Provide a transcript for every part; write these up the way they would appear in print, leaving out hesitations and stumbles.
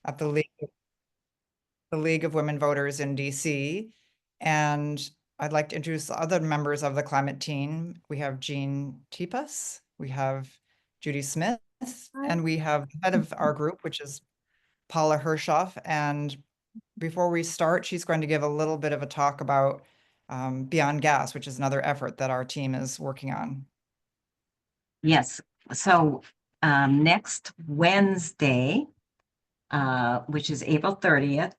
at the League of Women Voters in DC. And I'd like to introduce the other members of the climate team. We have Jean Tipas, we have Judy Smith, and we have the head of our group, which is Paula Hershoff. And before we start, she's going to give a little bit of a talk about Beyond Gas, which is another effort that our team is working on. Yes, so next Wednesday, which is April 30th,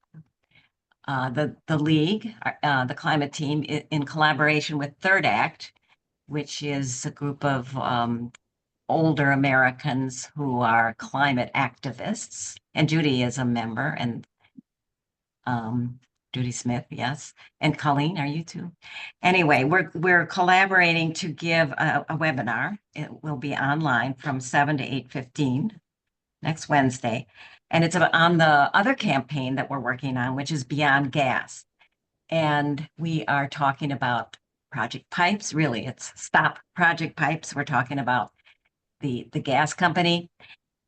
the League, the climate team, in collaboration with Third Act, which is a group of older Americans who are climate activists, and Judy is a member, and Judy Smith, yes, and Colleen, are you too? Anyway, we're collaborating to give a webinar. It will be online from 7 to 8:15 next Wednesday, and it's on the other campaign that we're working on, which is Beyond Gas, and we are talking about Project Pipes. Really, it's Stop Project Pipes. We're talking about the gas company.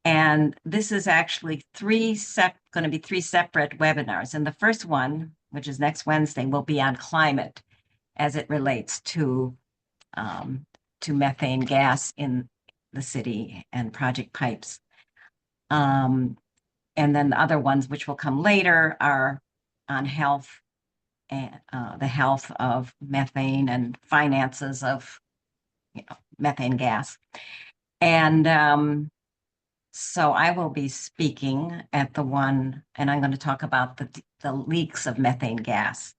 And this is actually going to be three separate webinars. And the first one, which is next Wednesday, will be on climate as it relates to methane gas in the city and Project Pipes. And then the other ones, which will come later, are on health and the health of methane and finances of methane gas. And so I will be speaking at the one, and I'm going to talk about the leaks of methane gas.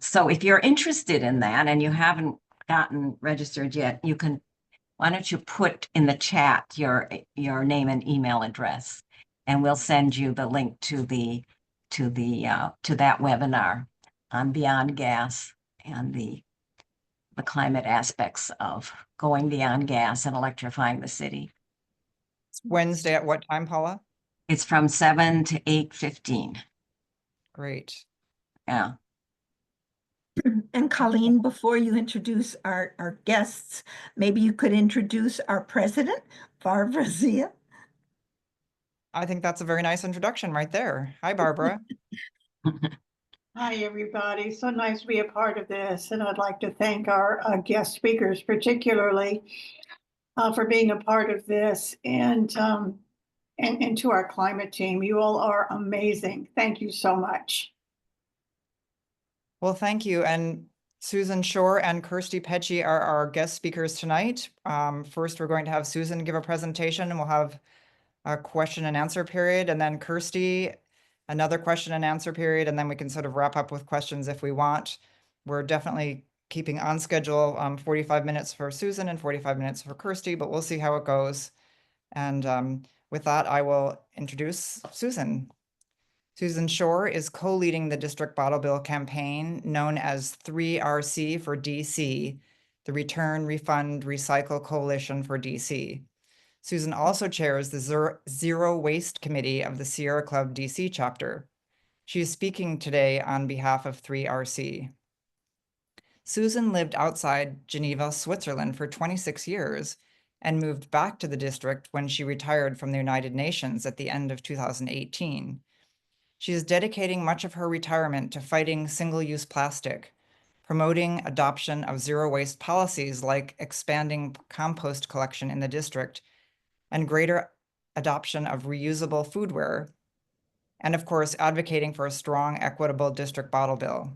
So if you're interested in that and you haven't gotten registered yet, why don't you put in the chat your name and email address, and we'll send you the link to that webinar on Beyond Gas and the climate aspects of going beyond gas and electrifying the city. Wednesday at what time, Paula? It's from 7 to 8:15. Great. Yeah. And Colleen, before you introduce our guests, maybe you could introduce our president, Barbara Zia. I think that's a very nice introduction right there. Hi, Barbara. Hi, everybody. So nice to be a part of this. And I'd like to thank our guest speakers, particularly for being a part of this, and to our climate team. You all are amazing. Thank you so much. Well, thank you. And Susan Shore and Kirsty Pecci are our guest speakers tonight. First, we're going to have Susan give a presentation, and we'll have a question and answer period, and then Kirsty, another question and answer period, and then we can sort of wrap up with questions if we want. We're definitely keeping on schedule, 45 minutes for Susan and 45 minutes for Kirsty, but we'll see how it goes. And with that, I will introduce Susan. Susan Shore is co-leading the district bottle bill campaign known as 3RC for DC, the Return, Refund, Recycle Coalition for DC. Susan also chairs the Zero Waste Committee of the Sierra Club DC chapter. She is speaking today on behalf of 3RC. Susan lived outside Geneva, Switzerland for 26 years and moved back to the district when she retired from the United Nations at the end of 2018. She is dedicating much of her retirement to fighting single-use plastic, promoting adoption of zero waste policies like expanding compost collection in the district, and greater adoption of reusable foodware, and of course, advocating for a strong, equitable district bottle bill.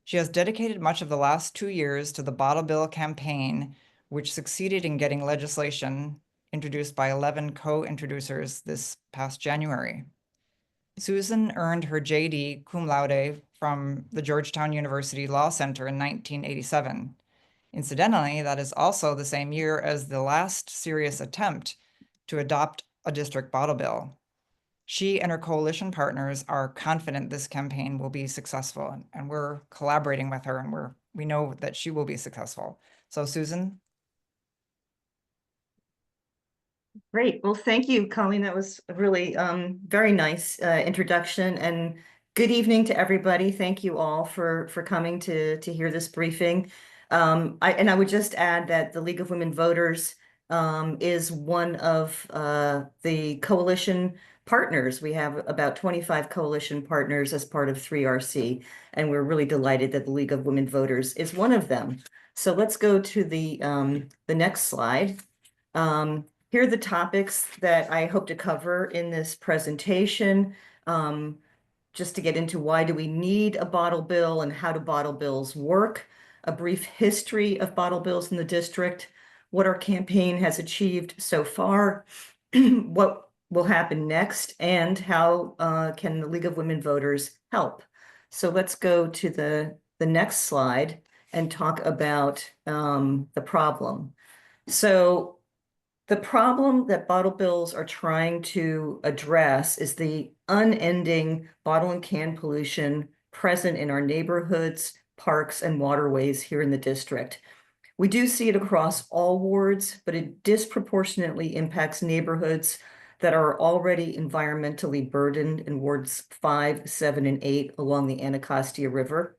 She has dedicated much of the last 2 years to the Bottle Bill campaign, which succeeded in getting legislation introduced by 11 co-introducers this past January. Susan earned her JD cum laude from the Georgetown University Law Center in 1987. Incidentally, that is also the same year as the last serious attempt to adopt a district bottle bill. She and her coalition partners are confident this campaign will be successful, and we're collaborating with her, and we know that she will be successful. So Susan. Great. Well, thank you, Colleen. That was a really very nice introduction, and good evening to everybody. Thank you all for coming to hear this briefing. I would just add that the League of Women Voters is one of the coalition partners. We have about 25 coalition partners as part of 3RC, and we're really delighted that the League of Women Voters is one of them. So let's go to the next slide. Here are the topics that I hope to cover in this presentation. Just to get into why do we need a bottle bill and how do bottle bills work, a brief history of bottle bills in the district, what our campaign has achieved so far, what will happen next, and how can the League of Women Voters help. So let's go to the next slide and talk about the problem. So the problem that bottle bills are trying to address is the unending bottle and can pollution present in our neighborhoods, parks, and waterways here in the district. We do see it across all wards, but it disproportionately impacts neighborhoods that are already environmentally burdened in wards 5, 7, and 8 along the Anacostia River,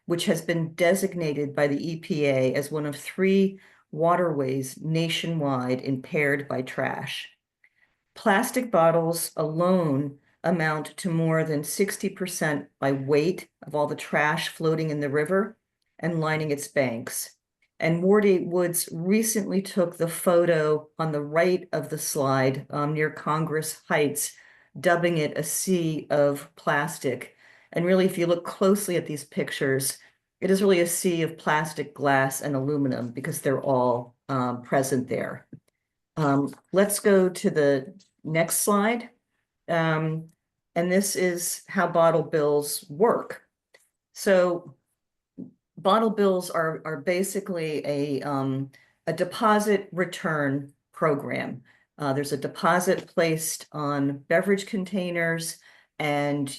which has been designated by the EPA as one of 3 waterways nationwide impaired by trash. Plastic bottles alone amount to more than 60% by weight of all the trash floating in the river and lining its banks. And Ward 8 Woods recently took the photo on the right of the slide near Congress Heights, dubbing it a sea of plastic. And really, if you look closely at these pictures, it is really a sea of plastic, glass, and aluminum because they're all present there. Let's go to the next slide. And this is how bottle bills work. So bottle bills are basically a deposit return program. There's a deposit placed on beverage containers, and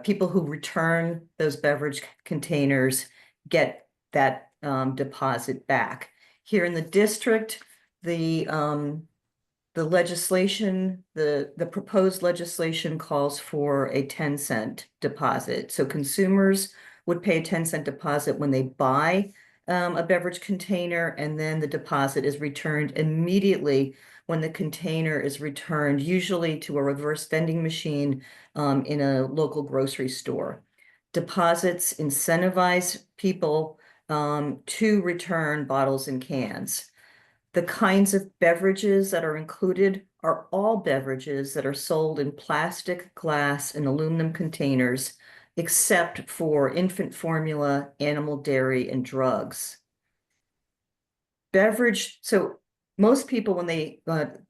people who return those beverage containers get that deposit back. Here in the district, the legislation, the proposed legislation calls for a 10-cent deposit. So consumers would pay a 10-cent deposit when they buy a beverage container, and then the deposit is returned immediately when the container is returned, usually to a reverse vending machine in a local grocery store. Deposits incentivize people to return bottles and cans. The kinds of beverages that are included are all beverages that are sold in plastic, glass, and aluminum containers, except for infant formula, animal dairy, and drugs. So most people, when they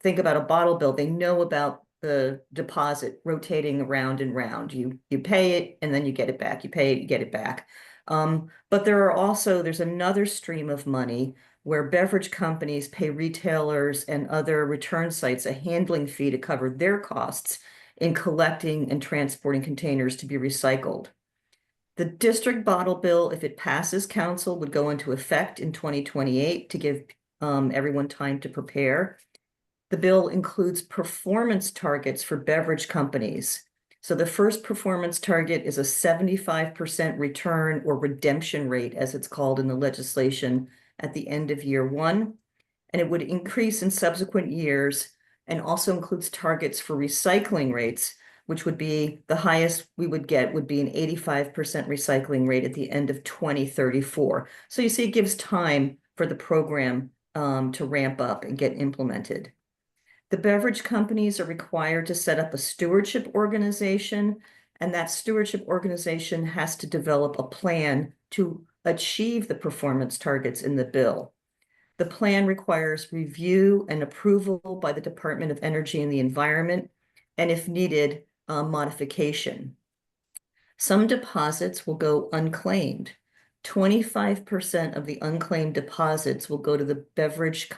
think about a bottle bill, they know about the deposit rotating around and round. You pay it and then you get it back. You pay it, you get it back. But there's another stream of money where beverage companies pay retailers and other return sites a handling fee to cover their costs in collecting and transporting containers to be recycled. The district bottle bill, if it passes council, would go into effect in 2028 to give everyone time to prepare. The bill includes performance targets for beverage companies. So the first performance target is a 75% return or redemption rate, as it's called in the legislation, at the end of year 1. And it would increase in subsequent years, and also includes targets for recycling rates, which would be the highest we would get would be an 85% recycling rate at the end of 2034. So you see, it gives time for the program to ramp up and get implemented. The beverage companies are required to set up a stewardship organization, and that stewardship organization has to develop a plan to achieve the performance targets in the bill. The plan requires review and approval by the Department of Energy and the Environment, and if needed, modification. Some deposits will go unclaimed. 25% of the unclaimed deposits will go to the beverage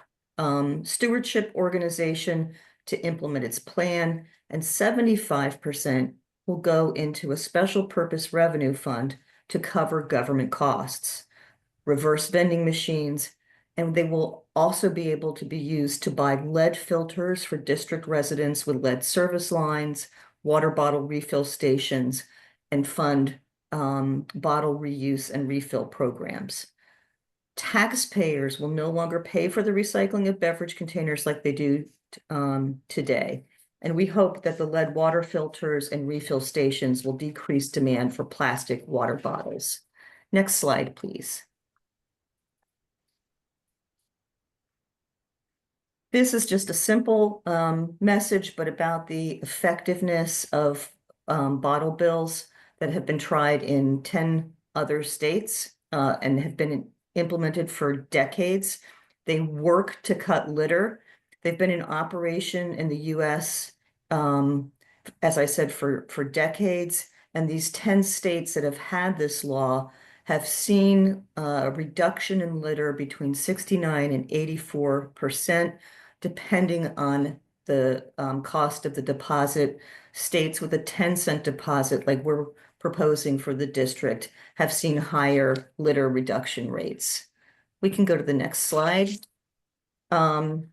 stewardship organization to implement its plan, and 75% will go into a special purpose revenue fund to cover government costs, reverse vending machines, and they will also be able to be used to buy lead filters for district residents with lead service lines, water bottle refill stations, and fund bottle reuse and refill programs. Taxpayers will no longer pay for the recycling of beverage containers like they do today. And we hope that the lead water filters and refill stations will decrease demand for plastic water bottles. Next slide, please. This is just a simple message, but about the effectiveness of bottle bills that have been tried in 10 other states and have been implemented for decades. They work to cut litter. They've been in operation in the US, as I said, for decades. And these 10 states that have had this law have seen a reduction in litter between 69 and 84%, depending on the cost of the deposit. States with a 10-cent deposit, like we're proposing for the district, have seen higher litter reduction rates. We can go to the next slide. In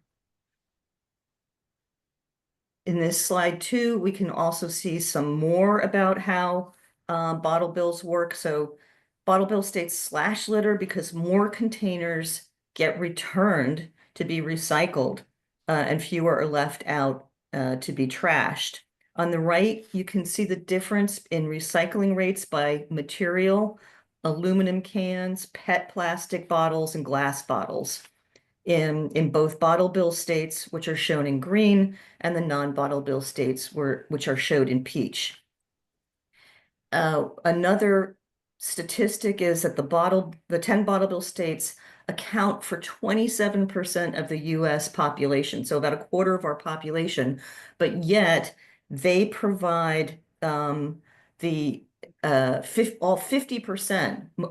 this slide too, we can also see some more about how bottle bills work. So bottle bill states slash litter because more containers get returned to be recycled and fewer are left out to be trashed. On the right, you can see the difference in recycling rates by material, aluminum cans, PET plastic bottles, and glass bottles in both bottle bill states, which are shown in green, and the non-bottle bill states which are showed in peach. Another statistic is that the 10 bottle bill states account for 27% of the US population, so about a quarter of our population, but yet they provide all 50%,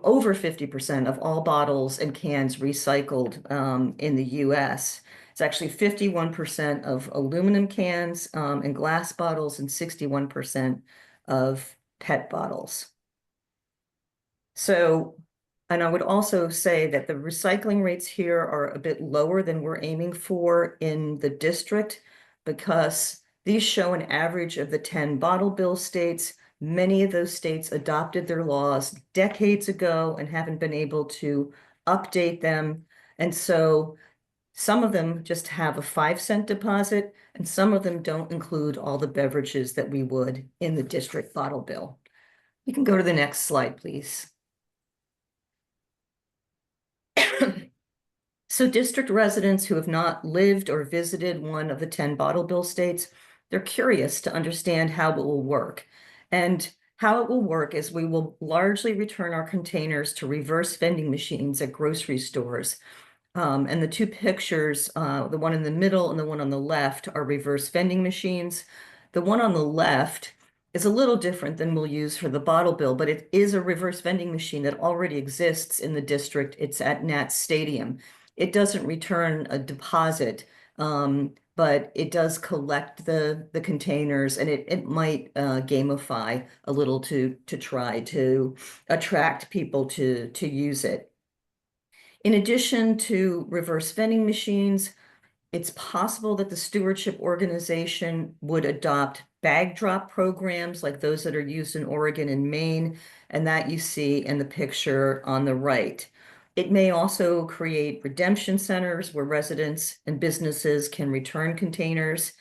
over 50% of all bottles and cans recycled in the US. It's actually 51% of aluminum cans and glass bottles and 61% of PET bottles. So, and I would also say that the recycling rates here are a bit lower than we're aiming for in the district because these show an average of the 10 bottle bill states. Many of those states adopted their laws decades ago and haven't been able to update them. And so some of them just have a 5-cent deposit, and some of them don't include all the beverages that we would in the district bottle bill. You can go to the next slide, please. So district residents who have not lived or visited one of the 10 bottle bill states, they're curious to understand how it will work. And how it will work is we will largely return our containers to reverse vending machines at grocery stores. And the two pictures, the one in the middle and the one on the left, are reverse vending machines. The one on the left is a little different than we'll use for the bottle bill, but it is a reverse vending machine that already exists in the district. It's at Nats Stadium. It doesn't return a deposit, but it does collect the containers, and it might gamify a little to try to attract people to use it. In addition to reverse vending machines, it's possible that the stewardship organization would adopt bag drop programs like those that are used in Oregon and Maine, and that you see in the picture on the right. It may also create redemption centers where residents and businesses can return containers.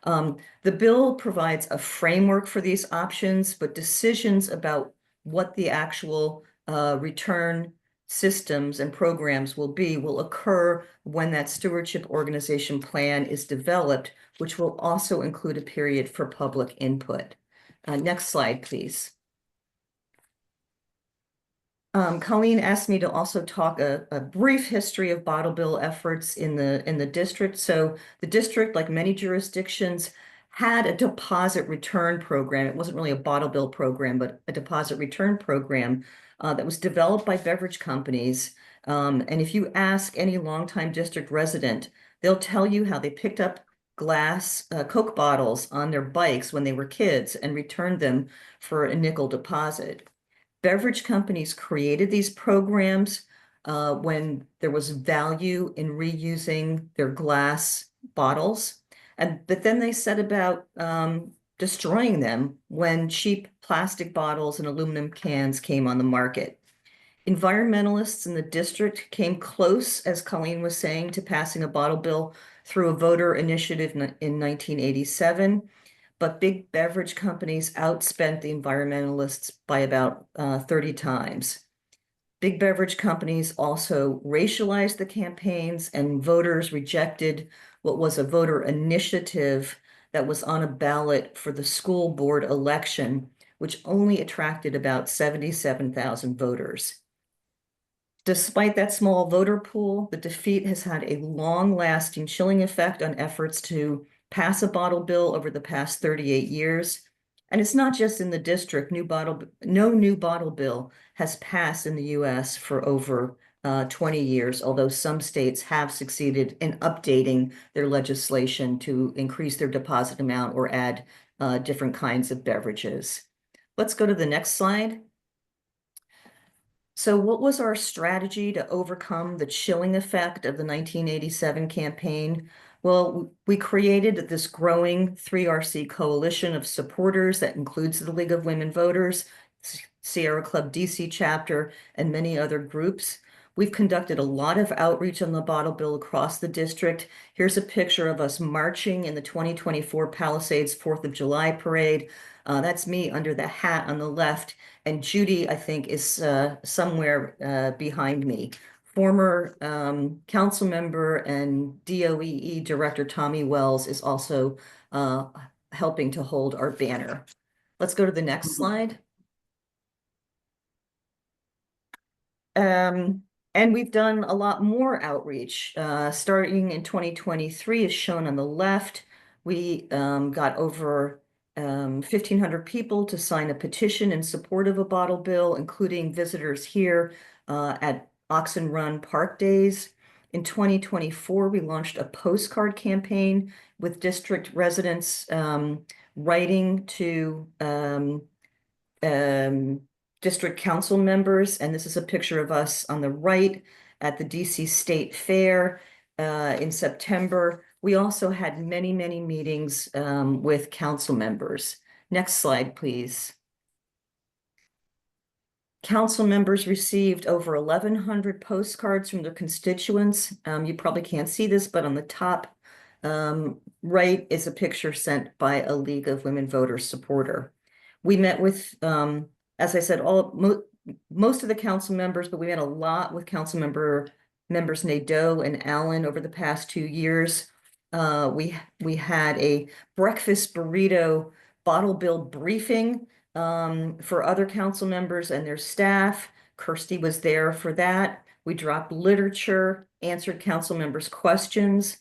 The bill provides a framework for these options, but decisions about what the actual return systems and programs will occur when that stewardship organization plan is developed, which will also include a period for public input. Next slide, please. Colleen asked me to also talk a brief history of bottle bill efforts in the district. So the district, like many jurisdictions, had a deposit return program. It wasn't really a bottle bill program, but a deposit return program that was developed by beverage companies. And if you ask any longtime district resident, they'll tell you how they picked up glass Coke bottles on their bikes when they were kids and returned them for a nickel deposit. Beverage companies created these programs when there was value in reusing their glass bottles, but then they set about destroying them when cheap plastic bottles and aluminum cans came on the market. Environmentalists in the district came close, as Colleen was saying, to passing a bottle bill through a voter initiative in 1987. But big beverage companies outspent the environmentalists by about 30 times. Big beverage companies also racialized the campaigns, and voters rejected what was a voter initiative that was on a ballot for the school board election, which only attracted about 77,000 voters. Despite that small voter pool, the defeat has had a long-lasting chilling effect on efforts to pass a bottle bill over the past 38 years. And it's not just in the district. No new bottle bill has passed in the US for over 20 years, although some states have succeeded in updating their legislation to increase their deposit amount or add different kinds of beverages. Let's go to the next slide. So what was our strategy to overcome the chilling effect of the 1987 campaign? Well, we created this growing 3RC coalition of supporters that includes the League of Women Voters, Sierra Club DC chapter, and many other groups. We've conducted a lot of outreach on the bottle bill across the district. Here's a picture of us marching in the 2024 Palisades 4th of July parade. That's me under the hat on the left, and Judy, I think, is somewhere behind me. Former council member and DOEE Director Tommy Wells is also helping to hold our banner. Let's go to the next slide. And we've done a lot more outreach. Starting in 2023, as shown on the left, we got over 1,500 people to sign a petition in support of a bottle bill, including visitors here at Oxen Run Park Days. In 2024, we launched a postcard campaign with district residents writing to district council members, and this is a picture of us on the right at the DC State Fair in September. We also had many, many meetings with council members. Next slide, please. Council members received over 1,100 postcards from their constituents. You probably can't see this, but on the top right is a picture sent by a League of Women Voters supporter. We met with, as I said, most of the council members, but we met a lot with council members Nadeau and Allen over the past 2 years. We had a breakfast burrito bottle bill briefing for other council members and their staff. Kirsty was there for that. We dropped literature, answered council members' questions.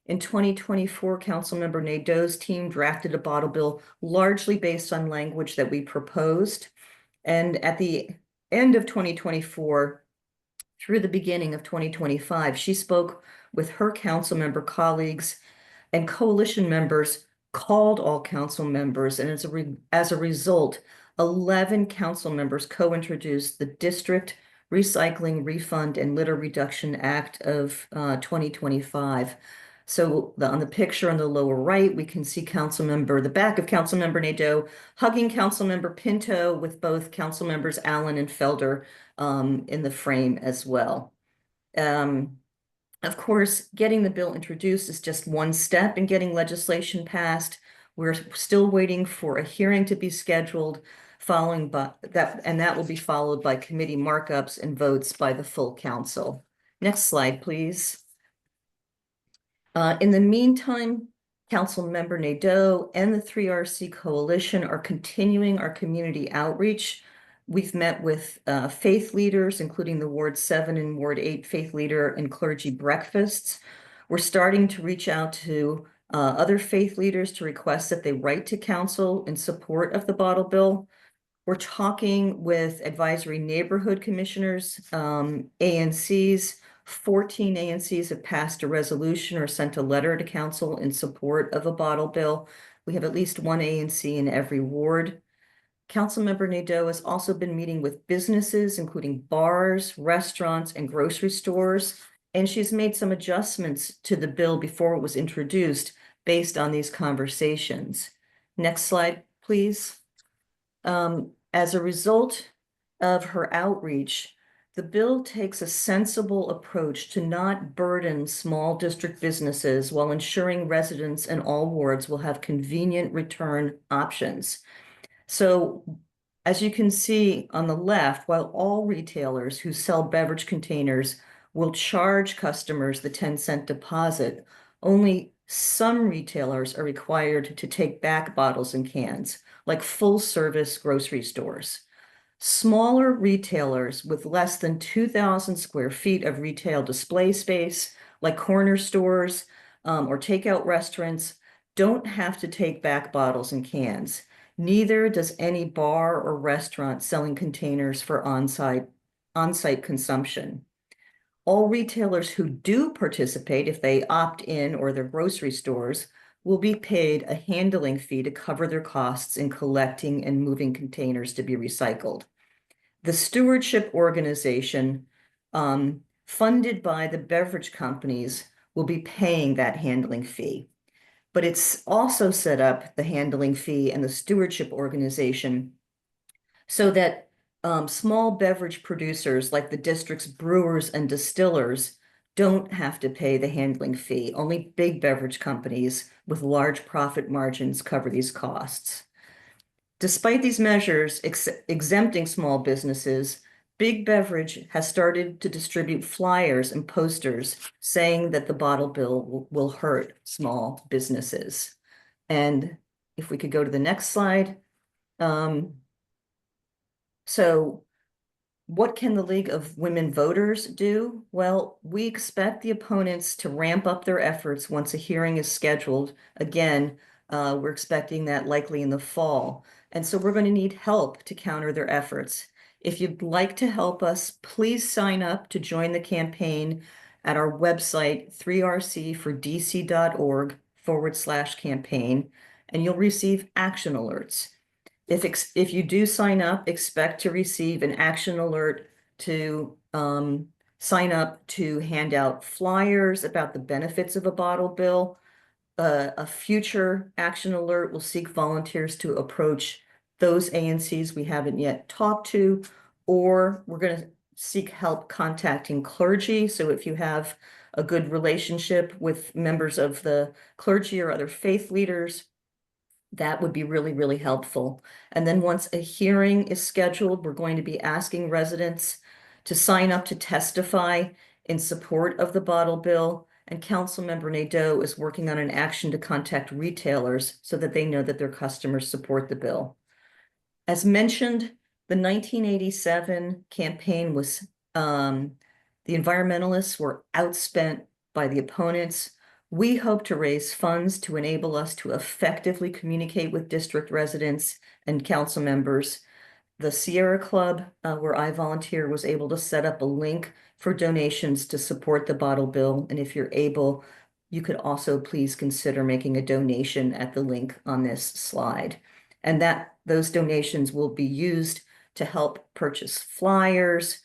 In 2024, Councilmember Nadeau's team drafted a bottle bill largely based on language that we proposed. And at the end of 2024, through the beginning of 2025, she spoke with her council member colleagues, and coalition members called all council members. And as a result, 11 council members co-introduced the District Recycling, Refund, and Litter Reduction Act of 2025. So on the picture on the lower right, we can see the back of Councilmember Nadeau hugging Councilmember Pinto, with both council members Allen and Felder in the frame as well. Of course, getting the bill introduced is just one step in getting legislation passed. We're still waiting for a hearing to be scheduled and that will be followed by committee markups and votes by the full council. Next slide, please. In the meantime, Councilmember Nadeau and the 3RC Coalition are continuing our community outreach. We've met with faith leaders, including the Ward 7 and Ward 8 faith leader and clergy breakfasts. We're starting to reach out to other faith leaders to request that they write to council in support of the bottle bill. We're talking with advisory neighborhood commissioners, ANCs. 14 ANCs have passed a resolution or sent a letter to council in support of a bottle bill. We have at least one ANC in every ward. Councilmember Nadeau has also been meeting with businesses, including bars, restaurants, and grocery stores, and she's made some adjustments to the bill before it was introduced based on these conversations. Next slide, please. As a result of her outreach, The bill takes a sensible approach to not burden small district businesses while ensuring residents in all wards will have convenient return options. So as you can see on the left, while all retailers who sell beverage containers will charge customers the 10-cent deposit, only some retailers are required to take back bottles and cans, like full-service grocery stores. Smaller retailers with less than 2,000 square feet of retail display space, like corner stores or takeout restaurants, don't have to take back bottles and cans. Neither does any bar or restaurant selling containers for on-site consumption. All retailers who do participate, if they opt in, or their grocery stores, will be paid a handling fee to cover their costs in collecting and moving containers to be recycled. The stewardship organization, funded by the beverage companies, will be paying that handling fee. But it's also set up, the handling fee and the stewardship organization, so that small beverage producers like the district's brewers and distillers don't have to pay the handling fee. Only big beverage companies with large profit margins cover these costs. Despite these measures exempting small businesses, Big Beverage has started to distribute flyers and posters saying that the bottle bill will hurt small businesses. And if we could go to the next slide. So what can the League of Women Voters do? Well, we expect the opponents to ramp up their efforts once a hearing is scheduled. Again, we're expecting that likely in the fall. And so we're going to need help to counter their efforts. If you'd like to help us, please sign up to join the campaign at our website, 3rc4dc.org/campaign, and you'll receive action alerts. If you do sign up, expect to receive an action alert to sign up to hand out flyers about the benefits of a bottle bill. A future action alert will seek volunteers to approach those ANCs we haven't yet talked to, or we're going to seek help contacting clergy. So if you have a good relationship with members of the clergy or other faith leaders, that would be really, really helpful. And then once a hearing is scheduled, we're going to be asking residents to sign up to testify in support of the bottle bill. And Councilmember Nadeau is working on an action to contact retailers so that they know that their customers support the bill. As mentioned, the 1987 campaign was, the environmentalists were outspent by the opponents. We hope to raise funds to enable us to effectively communicate with district residents and council members. The Sierra Club, where I volunteer, was able to set up a link for donations to support the bottle bill. And if you're able, you could also please consider making a donation at the link on this slide. And those donations will be used to help purchase flyers,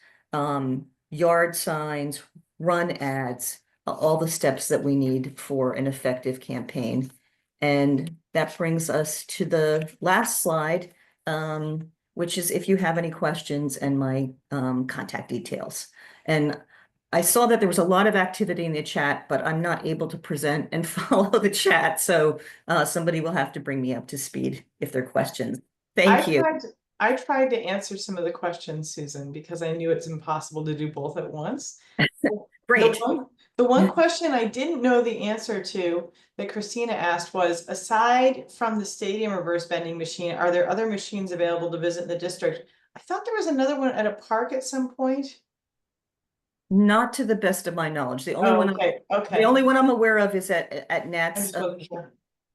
yard signs, run ads, all the steps that we need for an effective campaign. And that brings us to the last slide, which is if you have any questions and my contact details. And I saw that there was a lot of activity in the chat, but I'm not able to present and follow the chat. So somebody will have to bring me up to speed if there are questions. Thank you. I tried to answer some of the questions, Susan, because I knew it's impossible to do both at once. Great. The one question I didn't know the answer to that Christina asked was, aside from the stadium reverse vending machine, are there other machines available to visit the district? I thought there was another one at a park at some point. Not to the best of my knowledge. The only one Okay. the only one I'm aware of is at I Nats just wasn't sure.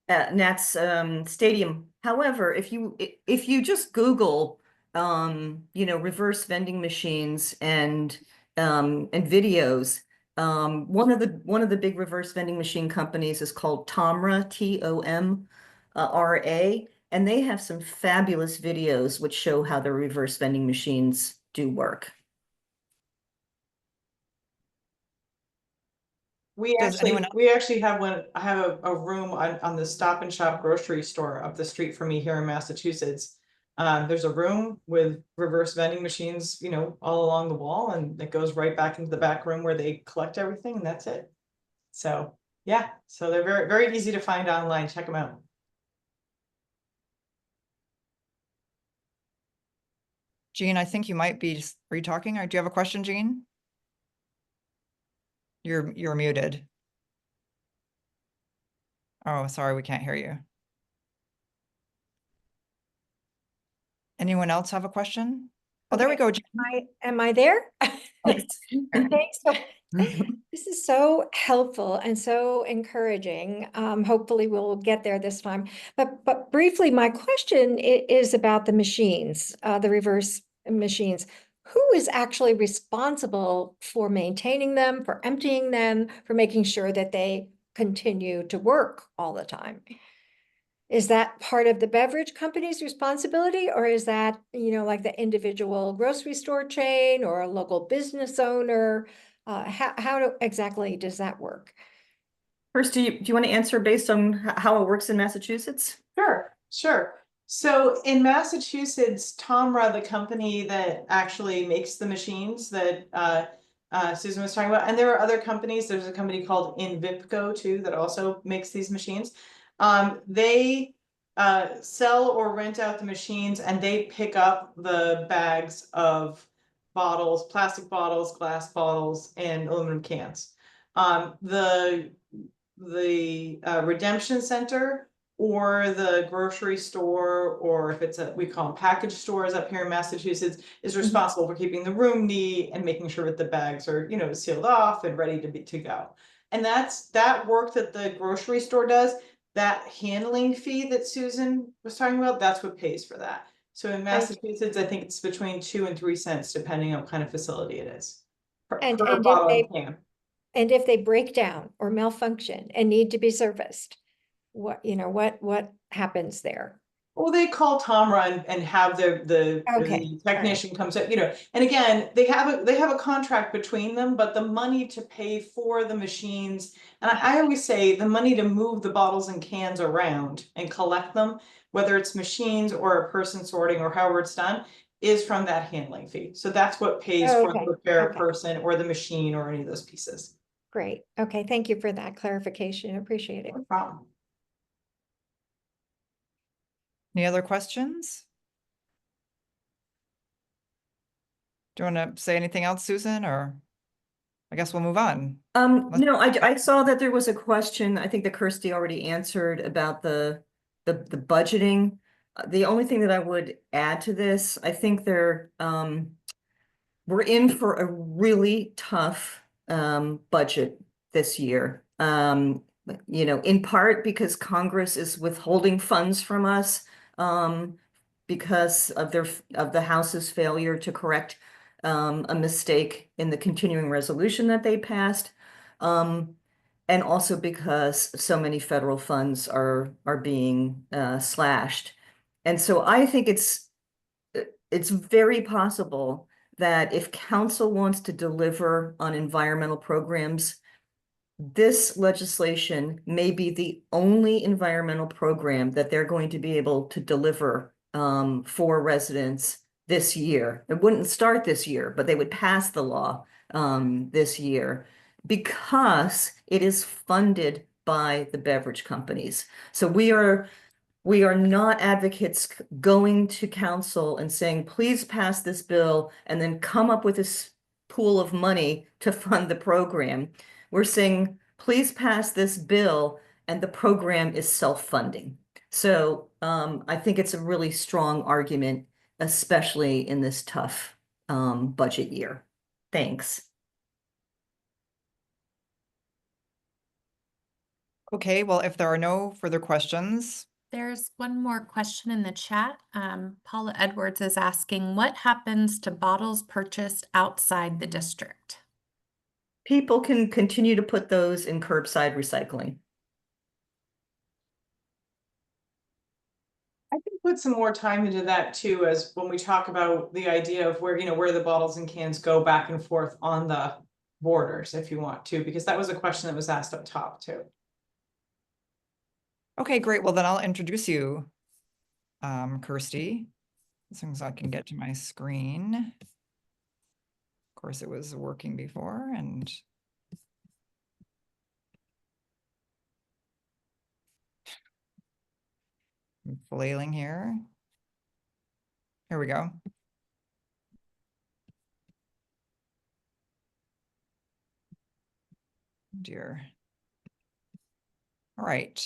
Nats Stadium. However, if you just Google reverse vending machines and videos, one of the big reverse vending machine companies is called Tomra, TOMRA, and they have some fabulous videos which show how the reverse vending machines do work. We Does anyone actually have one. I have a room on the Stop and Shop grocery store up the street from me here in Massachusetts. There's a room with reverse vending machines, you know, all along the wall, and it goes right back into the back room where they collect everything, and that's it. So, yeah, so they're very, very easy to find online. Check them out. Jean, I think you might be, are you talking, or do you have a question, Jean? You're muted. Oh, sorry, we can't hear you. Anyone else have a question? Oh, there we Okay. go, Jean. Am I there? Yes. Thanks. This is so helpful and so encouraging. Hopefully we'll get there this time. But briefly, my question is about the machines, the reverse machines. Who is actually responsible for maintaining them, for emptying them, for making sure that they continue to work all the time? Is that part of the beverage company's responsibility, or is that, like the individual grocery store chain or a local business owner? Exactly does that work? First, do you want to answer based on how it works in Massachusetts? Sure. So in Massachusetts, Tomra, the company that actually makes the machines that Susan was talking about, and there are other companies. There's a company called Invipco too that also makes these machines. They sell or rent out the machines, and they pick up the bags of bottles, plastic bottles, glass bottles, and aluminum cans. The redemption center or the grocery store, or if it's we call them package stores up here in Massachusetts, is responsible for keeping the room neat and making sure that the bags are, you know, sealed off and ready to go. And that work that the grocery store does, that handling fee that Susan was talking about, that's what pays for that. So in Massachusetts, I think it's between 2 and 3 cents, depending on what kind of facility it is. And per if bottle they- and can. And if they break down or malfunction and need to be serviced, what happens there? Well, they call Tomra and have the Okay, technician comes up, you know, and again, they have a contract between them, but the money to pay for the machines, and I always say the money to move the bottles and cans around and collect them, whether it's machines or a person sorting or however it's done, is from that handling fee. So that's what pays for the Okay, repair okay. person or the machine or any of those pieces. Great. Okay, thank you for that clarification. I appreciate it. No problem. Any other questions? Do you want to say anything else, Susan, or I guess we'll move on? No, I saw that there was a question, I think that Kirsty already answered about the budgeting. The only thing that I would add to this, I think we're in for a really tough budget this year. In part because Congress is withholding funds from us because of the House's failure to correct a mistake in the continuing resolution that they passed. And also because so many federal funds are being slashed. And so I think it's very possible that if council wants to deliver on environmental programs, this legislation may be the only environmental program that they're going to be able to deliver for residents this year. It wouldn't start this year, but they would pass the law this year because it is funded by the beverage companies. So we are not advocates going to council and saying, please pass this bill and then come up with this pool of money to fund the program. We're saying, please pass this bill and the program is self-funding. So I think it's a really strong argument, especially in this tough budget year. Thanks. Okay, well, if there are no further questions, There's one more question in the chat. Paula Edwards is asking, what happens to bottles purchased outside the district? People can continue to put those in curbside recycling. I can put some more time into that too, as when we talk about the idea of where, where the bottles and cans go back and forth on the borders, if you want to, because that was a question that was asked up top too. okay, great. Well, then I'll introduce you, Kirsty. As long as I can get to my screen. Of course, it was working before and I'm flailing here. Here we go. Dear. All right.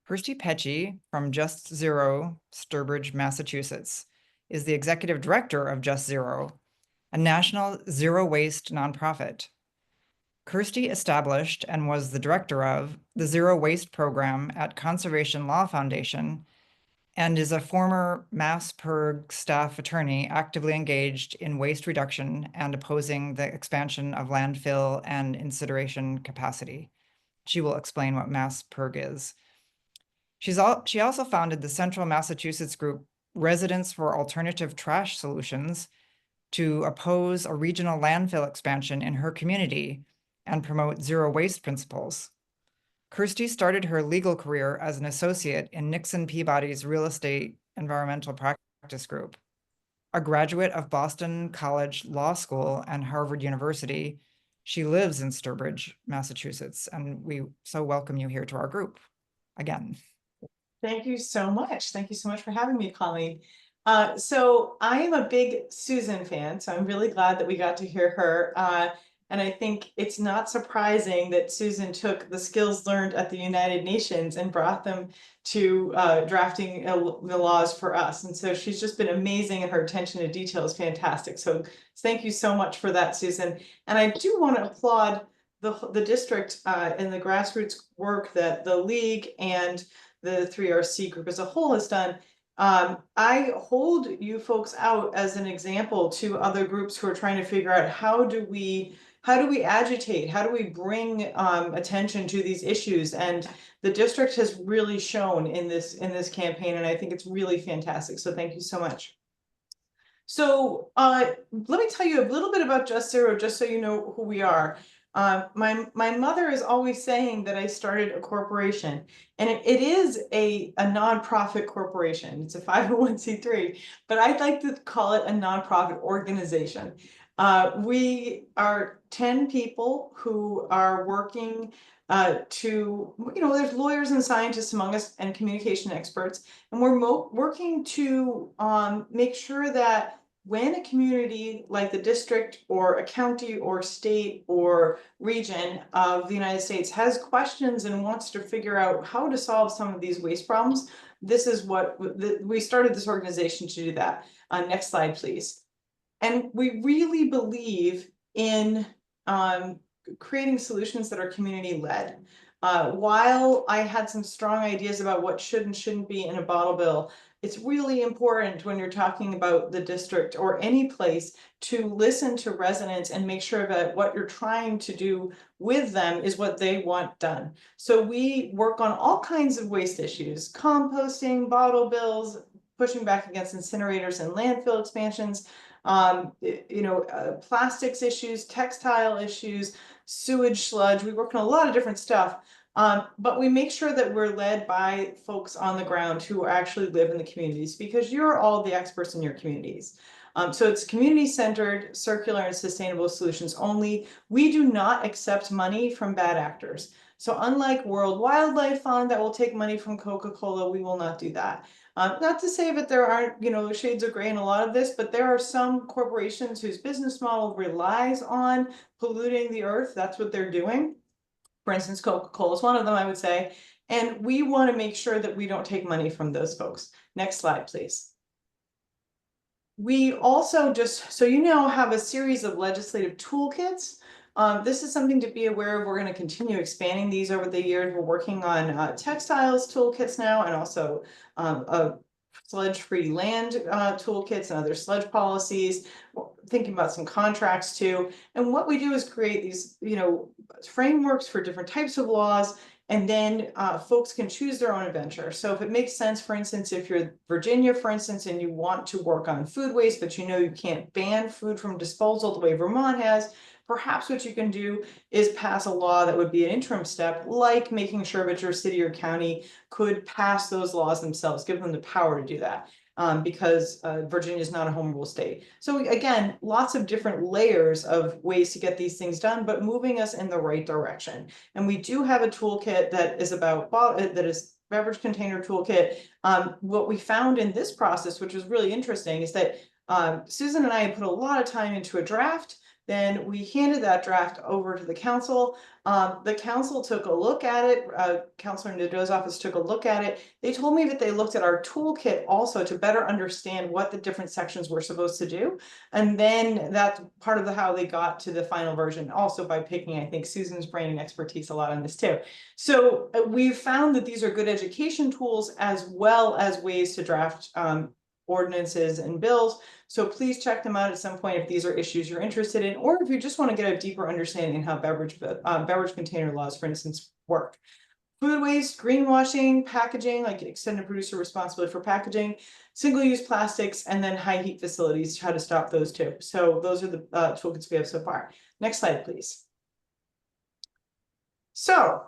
Kirsty Pecci from Just Zero, Sturbridge, Massachusetts, is the executive director of Just Zero, a national zero waste nonprofit. Kirsty established and was the director of the Zero Waste Program at Conservation Law Foundation and is a former MassPIRG staff attorney actively engaged in waste reduction and opposing the expansion of landfill and incineration capacity. She will explain what MassPIRG is. She also founded the Central Massachusetts group Residents for Alternative Trash Solutions to oppose a regional landfill expansion in her community and promote zero waste principles. Kirsty started her legal career as an associate in Nixon Peabody's Real Estate Environmental Practice Group. A graduate of Boston College Law School and Harvard University, she lives in Sturbridge, Massachusetts, and we so welcome you here to our group again. Thank you so much. Thank you so much for having me, Colleen. So I am a big Susan fan, so I'm really glad that we got to hear her. And I think it's not surprising that Susan took the skills learned at the United Nations and brought them to drafting the laws for us. And so she's just been amazing, and her attention to detail is fantastic. So thank you so much for that, Susan. And I do want to applaud the district and the grassroots work that the League and the 3RC group as a whole has done. I hold you folks out as an example to other groups who are trying to figure out how do we agitate, how do we bring attention to these issues, and the district has really shown in this campaign, and I think it's really fantastic. So thank you so much. So let me tell you a little bit about Just Zero, just so you know who we are. My mother is always saying that I started a corporation, and it is a nonprofit corporation. It's a 501c3, but I'd like to call it a nonprofit organization. We are 10 people who are working there's lawyers and scientists among us and communication experts, and we're working to make sure that when a community like the district or a county or state or region of the United States has questions and wants to figure out how to solve some of these waste problems, this is what we started this organization to do that. Next slide, please. And we really believe in creating solutions that are community-led. While I had some strong ideas about what should and shouldn't be in a bottle bill, it's really important when you're talking about the district or any place to listen to residents and make sure that what you're trying to do with them is what they want done. So we work on all kinds of waste issues: composting, bottle bills, pushing back against incinerators and landfill expansions, plastics issues, textile issues, sewage sludge. We work on a lot of different stuff. But we make sure that we're led by folks on the ground who actually live in the communities, because you're all the experts in your communities. So it's community-centered, circular, and sustainable solutions only. We do not accept money from bad actors. So unlike World Wildlife Fund that will take money from Coca-Cola, we will not do that. Not to say that there aren't, shades of gray in a lot of this, but there are some corporations whose business model relies on polluting the earth. That's what they're doing. For instance, Coca-Cola is one of them, I would say. And we want to make sure that we don't take money from those folks. Next slide, please. We also, just so you know, have a series of legislative toolkits. This is something to be aware of. We're going to continue expanding these over the years. We're working on textiles toolkits now, and also sludge-free land toolkits and other sludge policies. We're thinking about some contracts too. And what we do is create these, frameworks for different types of laws, and then folks can choose their own adventure. So if it makes sense, for instance, if you're Virginia, for instance, and you want to work on food waste, but you can't ban food from disposal the way Vermont has, perhaps what you can do is pass a law that would be an interim step, like making sure that your city or county could pass those laws themselves, give them the power to do that. Because Virginia is not a home rule state. So again, lots of different layers of ways to get these things done, but moving us in the right direction. And we do have a toolkit that is beverage container toolkit. What we found in this process, which was really interesting, is that Susan and I put a lot of time into a draft. Then we handed that draft over to the council. The council took a look at it. Councilor Nadeau's office took a look at it. They told me that they looked at our toolkit also to better understand what the different sections were supposed to do. And then that's part of how they got to the final version, also by picking, I think, Susan's brain and expertise a lot on this too. So we've found that these are good education tools as well as ways to draft ordinances and bills. So please check them out at some point if these are issues you're interested in, or if you just want to get a deeper understanding in how beverage container laws, for instance, work. Food waste, greenwashing, packaging, like extended producer responsibility for packaging, single-use plastics, and then high heat facilities, how to stop those too. So those are the toolkits we have so far. Next slide, please. So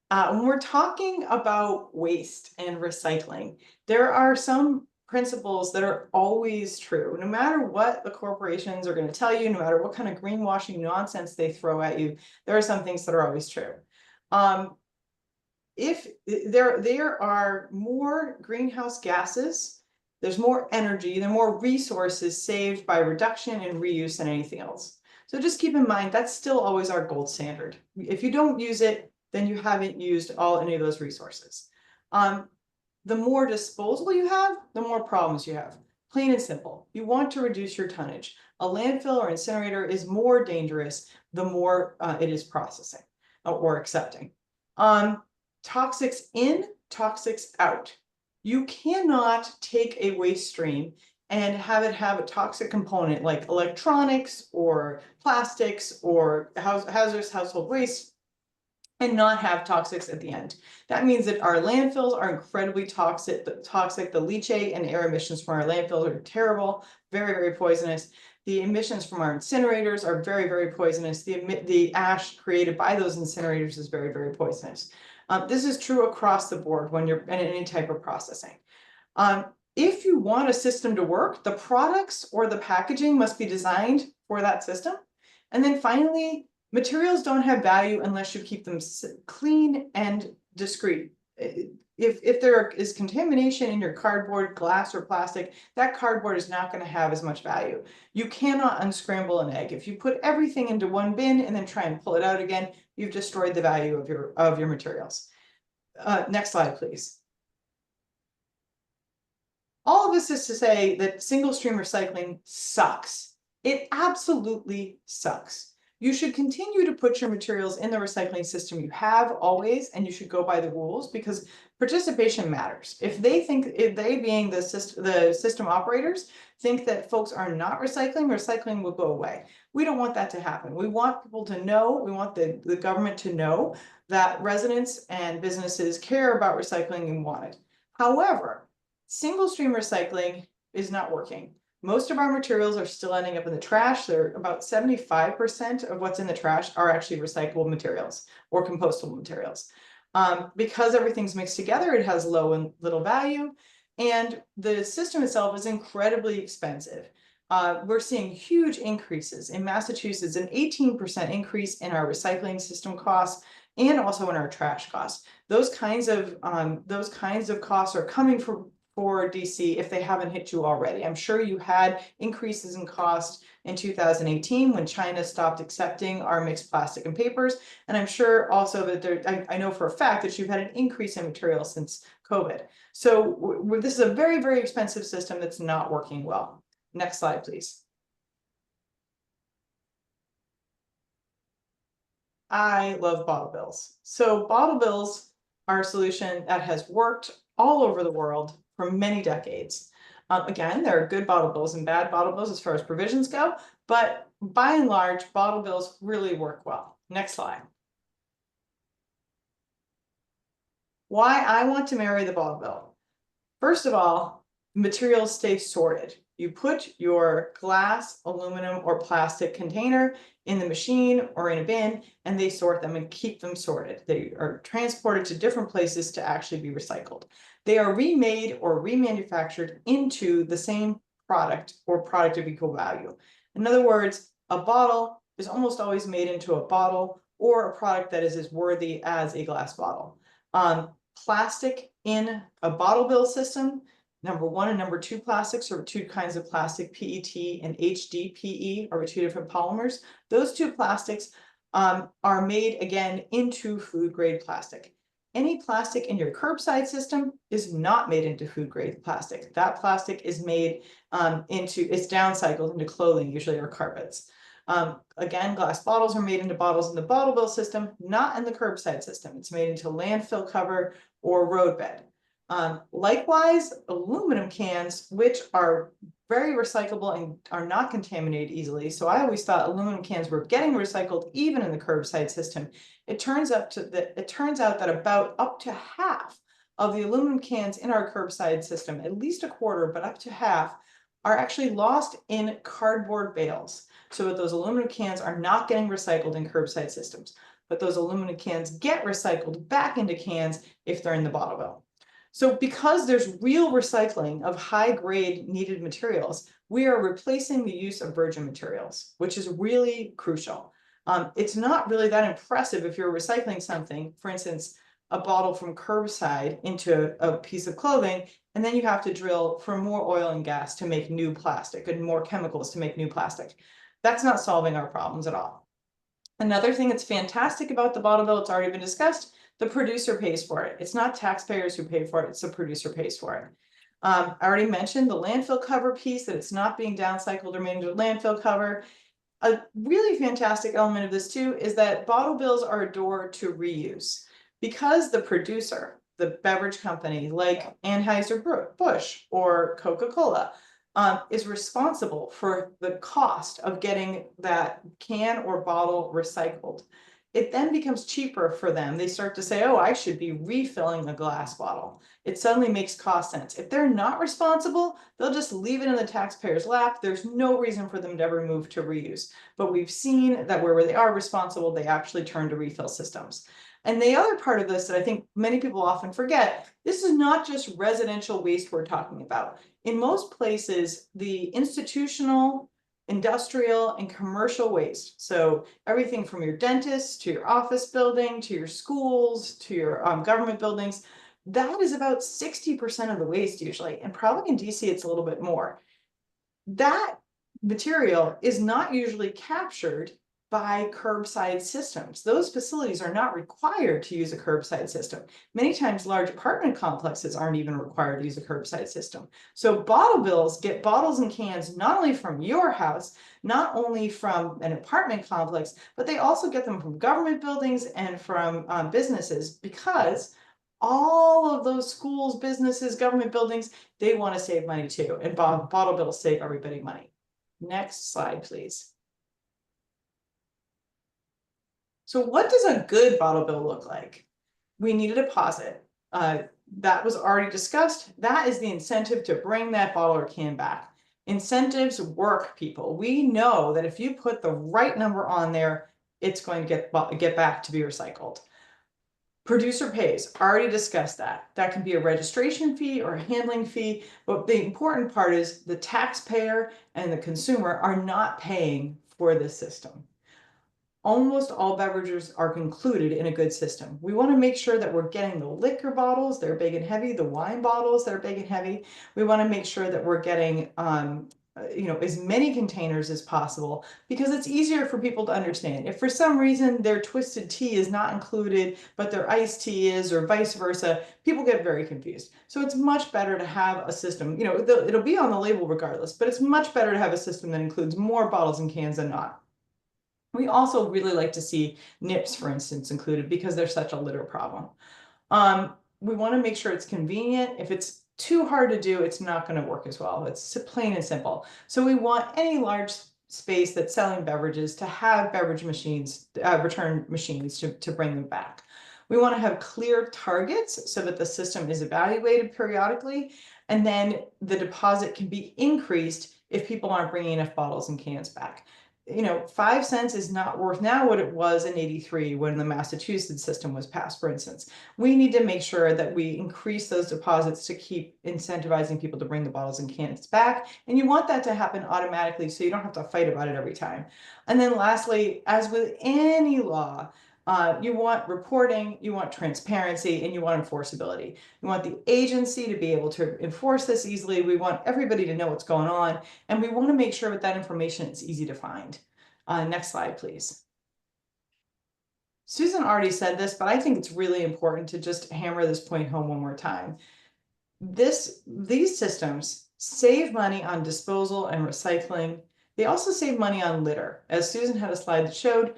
when we're talking about waste and recycling, there are some principles that are always true. No matter what the corporations are going to tell you, no matter what kind of greenwashing nonsense they throw at you, there are some things that are always true. If there are more greenhouse gases, there's more energy, there are more resources saved by reduction and reuse than anything else. So just keep in mind, that's still always our gold standard. If you don't use it, then you haven't used any of those resources. The more disposal you have, the more problems you have. Plain and simple. You want to reduce your tonnage. A landfill or incinerator is more dangerous the more it is processing or accepting. Toxics in, toxics out. You cannot take a waste stream and have it have a toxic component like electronics or plastics or hazardous household waste and not have toxics at the end. That means that our landfills are incredibly toxic. The leachate and air emissions from our landfills are terrible, very, very poisonous. The emissions from our incinerators are very, very poisonous. The ash created by those incinerators is very, very poisonous. This is true across the board when you're in any type of processing. If you want a system to work, the products or the packaging must be designed for that system. And then finally, materials don't have value unless you keep them clean and discreet. If there is contamination in your cardboard, glass, or plastic, that cardboard is not going to have as much value. You cannot unscramble an egg. If you put everything into one bin and then try and pull it out again, you've destroyed the value of your materials. Next slide, please. All of this is to say that single stream recycling sucks. It absolutely sucks. You should continue to put your materials in the recycling system you have always, and you should go by the rules because participation matters. If they being the system operators think that folks are not recycling will go away. We don't want that to happen. We want people to know, we want the government to know that residents and businesses care about recycling and want it. However, single stream recycling is not working. Most of our materials are still ending up in the trash. They're about 75% of what's in the trash are actually recyclable materials or compostable materials. Because everything's mixed together, it has low and little value. And the system itself is incredibly expensive. We're seeing huge increases in Massachusetts, an 18% increase in our recycling system costs and also in our trash costs. Those kinds of costs are coming for DC if they haven't hit you already. I'm sure you had increases in cost in 2018 when China stopped accepting our mixed plastic and papers. And I'm sure also that I know for a fact that you've had an increase in material since COVID. So this is a very, very expensive system that's not working well. Next slide, please. I love bottle bills. So bottle bills are a solution that has worked all over the world for many decades. Again, there are good bottle bills and bad bottle bills as far as provisions go, but by and large, bottle bills really work well. Next slide. Why I want to marry the bottle bill. First of all, materials stay sorted. You put your glass, aluminum, or plastic container in the machine or in a bin, and they sort them and keep them sorted. They are transported to different places to actually be recycled. They are remade or remanufactured into the same product or product of equal value. In other words, a bottle is almost always made into a bottle or a product that is as worthy as a glass bottle. Plastic in a bottle bill system, number 1 and number 2 plastics are 2 kinds of plastic, PET and HDPE are 2 different polymers. Those 2 plastics are made again into food grade plastic. Any plastic in your curbside system is not made into food grade plastic. That plastic is made it's downcycled into clothing, usually, or carpets. Again, glass bottles are made into bottles in the bottle bill system, not in the curbside system. It's made into landfill cover or roadbed. Likewise, aluminum cans, which are very recyclable and are not contaminated easily. So I always thought aluminum cans were getting recycled even in the curbside system. It turns out that about up to half of the aluminum cans in our curbside system, at least a quarter, but up to half, are actually lost in cardboard bales. So those aluminum cans are not getting recycled in curbside systems, but those aluminum cans get recycled back into cans if they're in the bottle bill. So because there's real recycling of high grade needed materials, we are replacing the use of virgin materials, which is really crucial. It's not really that impressive if you're recycling something, for instance, a bottle from curbside into a piece of clothing, and then you have to drill for more oil and gas to make new plastic and more chemicals to make new plastic. That's not solving our problems at all. Another thing that's fantastic about the bottle bill, it's already been discussed, the producer pays for it. It's not taxpayers who pay for it, it's the producer pays for it. I already mentioned the landfill cover piece, that it's not being downcycled or made into landfill cover. A really fantastic element of this too is that bottle bills are a door to reuse. Because the producer, the beverage company like Anheuser-Busch or Coca-Cola, is responsible for the cost of getting that can or bottle recycled, it then becomes cheaper for them. They start to say, oh, I should be refilling a glass bottle. It suddenly makes cost sense. If they're not responsible, they'll just leave it in the taxpayer's lap. There's no reason for them to ever move to reuse. But we've seen that where they are responsible, they actually turn to refill systems. And the other part of this that I think many people often forget, this is not just residential waste we're talking about. In most places, the institutional, industrial, and commercial waste, so everything from your dentist to your office building, to your schools, to your government buildings, that is about 60% of the waste usually, and probably in DC it's a little bit more. That material is not usually captured by curbside systems. Those facilities are not required to use a curbside system. Many times large apartment complexes aren't even required to use a curbside system. So bottle bills get bottles and cans not only from your house, not only from an apartment complex, but they also get them from government buildings and from businesses, because all of those schools, businesses, government buildings, they want to save money too. And bottle bills save everybody money. Next slide, please. So what does a good bottle bill look like? We need a deposit. That was already discussed. That is the incentive to bring that bottle or can back. Incentives work, people. We know that if you put the right number on there, it's going to get back to be recycled. Producer pays, already discussed that. That can be a registration fee or a handling fee, but the important part is the taxpayer and the consumer are not paying for this system. Almost all beverages are included in a good system. We want to make sure that we're getting the liquor bottles, they're big and heavy, the wine bottles, they're big and heavy. We want to make sure that we're getting as many containers as possible, because it's easier for people to understand. If for some reason their twisted tea is not included, but their iced tea is, or vice versa, people get very confused. So it's much better to have a system, it'll be on the label regardless, but it's much better to have a system that includes more bottles and cans than not. We also really like to see nips, for instance, included, because they're such a litter problem. We want to make sure it's convenient. If it's too hard to do, it's not going to work as well. It's plain and simple. So we want any large space that's selling beverages to have beverage machines, return machines to bring them back. We want to have clear targets so that the system is evaluated periodically, and then the deposit can be increased if people aren't bringing enough bottles and cans back. 5 cents is not worth now what it was in '83 when the Massachusetts system was passed, for instance. We need to make sure that we increase those deposits to keep incentivizing people to bring the bottles and cans back. And you want that to happen automatically so you don't have to fight about it every time. And then lastly, as with any law, you want reporting, you want transparency, and you want enforceability. You want the agency to be able to enforce this easily. We want everybody to know what's going on, and we want to make sure that that information is easy to find. Next slide, please. Susan already said this, but I think it's really important to just hammer this point home one more time. These systems save money on disposal and recycling. They also save money on litter. As Susan had a slide that showed,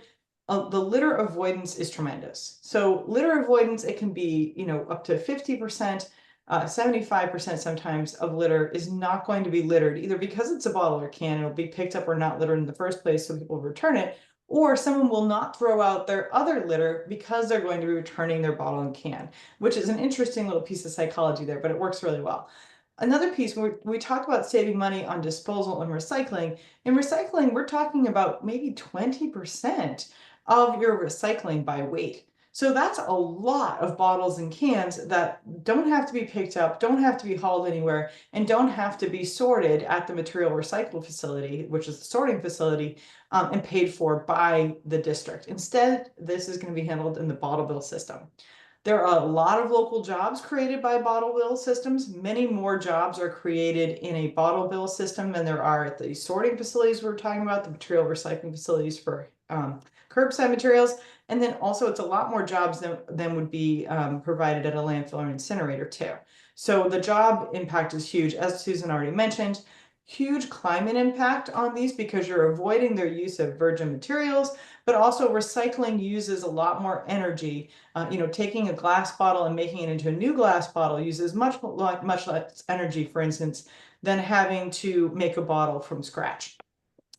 the litter avoidance is tremendous. So litter avoidance, it can be, up to 50%, 75% sometimes of litter is not going to be littered, either because it's a bottle or can, it'll be picked up or not littered in the first place, so people return it, or someone will not throw out their other litter because they're going to be returning their bottle and can, which is an interesting little piece of psychology there, but it works really well. Another piece, we talk about saving money on disposal and recycling. In recycling, we're talking about maybe 20% of your recycling by weight. So that's a lot of bottles and cans that don't have to be picked up, don't have to be hauled anywhere, and don't have to be sorted at the material recycle facility, which is the sorting facility, and paid for by the district. Instead, this is going to be handled in the bottle bill system. There are a lot of local jobs created by bottle bill systems. Many more jobs are created in a bottle bill system than there are at the sorting facilities we're talking about, the material recycling facilities for curbside materials. And then also it's a lot more jobs than would be provided at a landfill or incinerator too. So the job impact is huge, as Susan already mentioned. Huge climate impact on these because you're avoiding their use of virgin materials, but also recycling uses a lot more energy. Taking a glass bottle and making it into a new glass bottle uses much less energy, for instance, than having to make a bottle from scratch.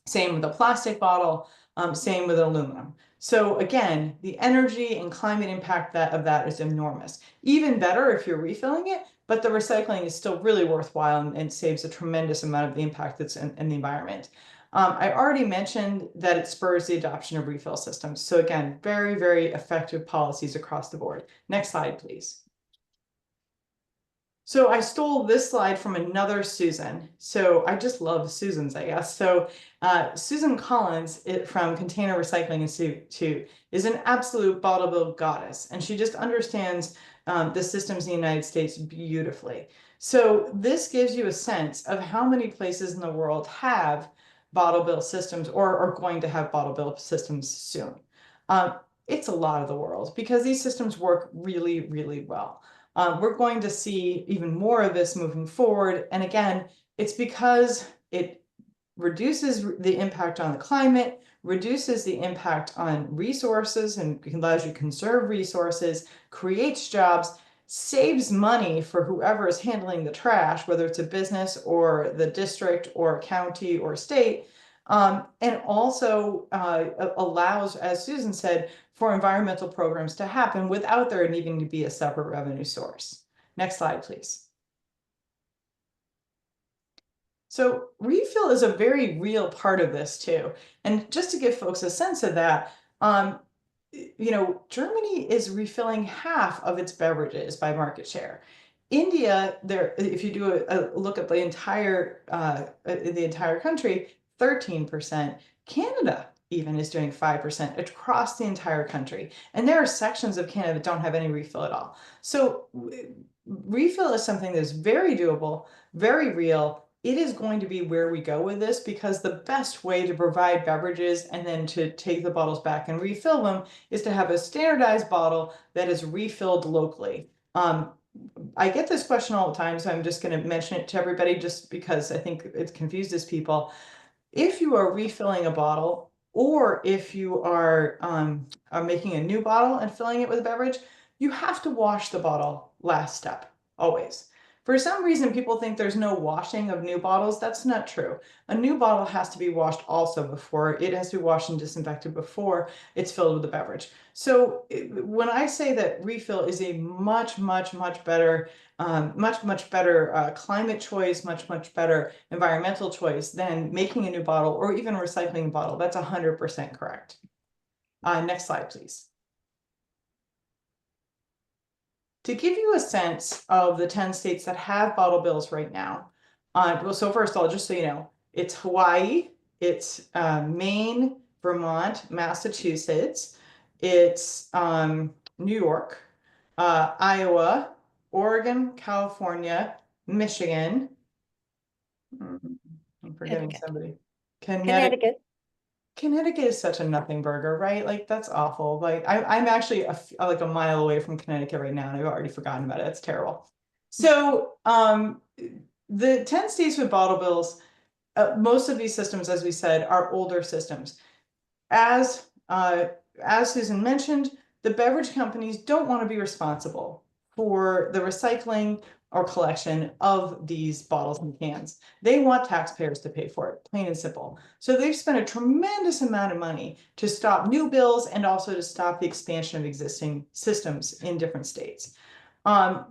Same with a plastic bottle, same with aluminum. So again, the energy and climate impact of that is enormous. Even better if you're refilling it, but the recycling is still really worthwhile and saves a tremendous amount of the impact that's in the environment. I already mentioned that it spurs the adoption of refill systems. So again, very, very effective policies across the board. Next slide, please. So I stole this slide from another Susan. So I just love Susans, I guess. So Susan Collins from Container Recycling Institute is an absolute bottle bill goddess, and she just understands the systems in the United States beautifully. So this gives you a sense of how many places in the world have bottle bill systems or are going to have bottle bill systems soon. It's a lot of the world because these systems work really, really well. We're going to see even more of this moving forward. And again, it's because it reduces the impact on the climate, reduces the impact on resources, and allows you to conserve resources, creates jobs, saves money for whoever is handling the trash, whether it's a business or the district or county or state, and also allows, as Susan said, for environmental programs to happen without there needing to be a separate revenue source. Next slide, please. So refill is a very real part of this too. And just to give folks a sense of that, Germany is refilling half of its beverages by market share. India, if you do a look at the entire country, 13%. Canada even is doing 5% across the entire country. And there are sections of Canada that don't have any refill at all. So refill is something that's very doable, very real. It is going to be where we go with this because the best way to provide beverages and then to take the bottles back and refill them is to have a standardized bottle that is refilled locally. I get this question all the time, so I'm just going to mention it to everybody just because I think it confuses people. If you are refilling a bottle, or if you are making a new bottle and filling it with a beverage, you have to wash the bottle last step, always. For some reason, people think there's no washing of new bottles. That's not true. A new bottle has to be washed also before, it has to be washed and disinfected before it's filled with a beverage. So when I say that refill is a much better climate choice, much better environmental choice than making a new bottle or even recycling a bottle, that's 100% correct. Next slide, please. To give you a sense of the 10 states that have bottle bills right now, well, so first of all, just so you know, it's Hawaii, it's Maine, Vermont, Massachusetts, it's New York, Iowa, Oregon, California, Michigan. I'm forgetting Connecticut. somebody. Connecticut. Connecticut is such a nothing burger, right? Like that's awful. Like I'm actually like a mile away from Connecticut right now, and I've already forgotten about it. It's terrible. So the 10 states with bottle bills, most of these systems, as we said, are older systems. As Susan mentioned, the beverage companies don't want to be responsible for the recycling or collection of these bottles and cans. They want taxpayers to pay for it, plain and simple. So they've spent a tremendous amount of money to stop new bills and also to stop the expansion of existing systems in different states.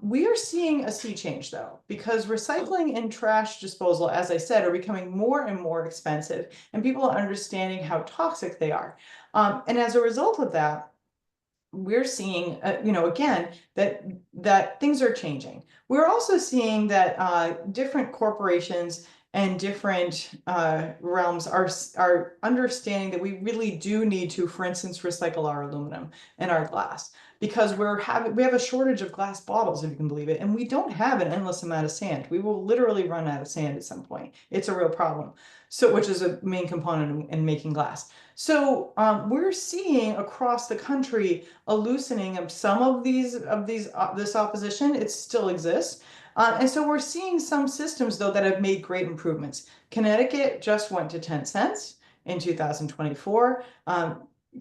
We are seeing a sea change though, because recycling and trash disposal, as I said, are becoming more and more expensive, and people are understanding how toxic they are. And as a result of that, we're seeing, again, that things are changing. We're also seeing that different corporations and different realms are understanding that we really do need to, for instance, recycle our aluminum and our glass, because we have a shortage of glass bottles, if you can believe it, and we don't have an endless amount of sand. We will literally run out of sand at some point. It's a real problem. So, which is a main component in making glass. So we're seeing across the country a loosening of some of this opposition. It still exists. And so we're seeing some systems though that have made great improvements. Connecticut just went to 10 cents in 2024.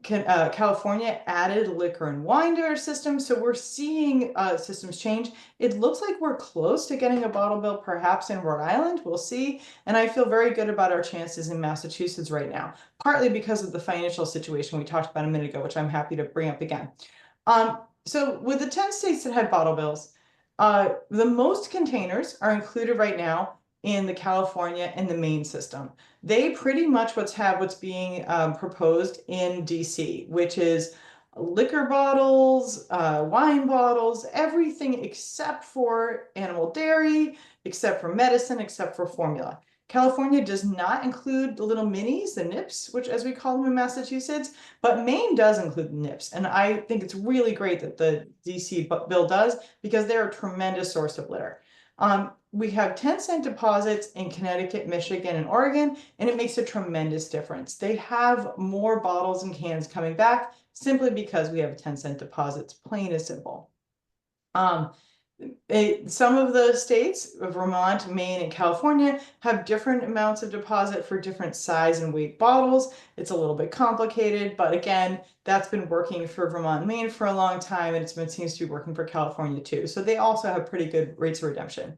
California added liquor and wine to our system. So we're seeing systems change. It looks like we're close to getting a bottle bill, perhaps in Rhode Island. We'll see. And I feel very good about our chances in Massachusetts right now, partly because of the financial situation we talked about a minute ago, which I'm happy to bring up again. So with the 10 states that had bottle bills, the most containers are included right now in the California and the Maine system. They pretty much what's being proposed in DC, which is liquor bottles, wine bottles, everything except for animal dairy, except for medicine, except for formula. California does not include the little minis, the nips, which as we call them in Massachusetts, but Maine does include the nips. And I think it's really great that the DC bill does, because they're a tremendous source of litter. We have 10-cent deposits in Connecticut, Michigan, and Oregon, and it makes a tremendous difference. They have more bottles and cans coming back simply because we have 10-cent deposits, plain and simple. Some of the states, Vermont, Maine, and California, have different amounts of deposit for different size and weight bottles. It's a little bit complicated, but again, that's been working for Vermont and Maine for a long time, and seems to be working for California too. So they also have pretty good rates of redemption.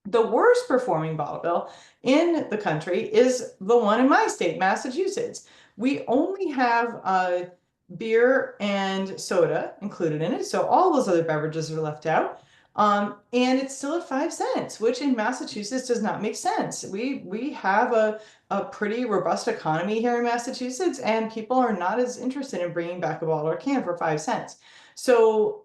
The worst performing bottle bill in the country is the one in my state, Massachusetts. We only have beer and soda included in it, so all those other beverages are left out. And it's still at 5 cents, which in Massachusetts does not make sense. We have a pretty robust economy here in Massachusetts, and people are not as interested in bringing back a bottle or can for 5 cents. So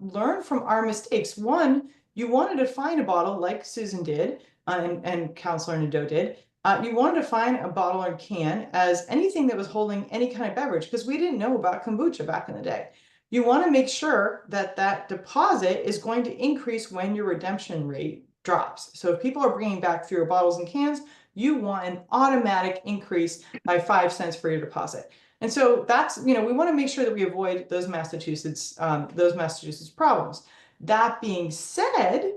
learn from our mistakes. One, you wanted to find a bottle like Susan did, and Councilor Nadeau did. You wanted to find a bottle or can as anything that was holding any kind of beverage, because we didn't know about kombucha back in the day. You want to make sure that that deposit is going to increase when your redemption rate drops. So if people are bringing back fewer bottles and cans, you want an automatic increase by 5 cents for your deposit. And so that's, we want to make sure that we avoid those Massachusetts problems. That being said,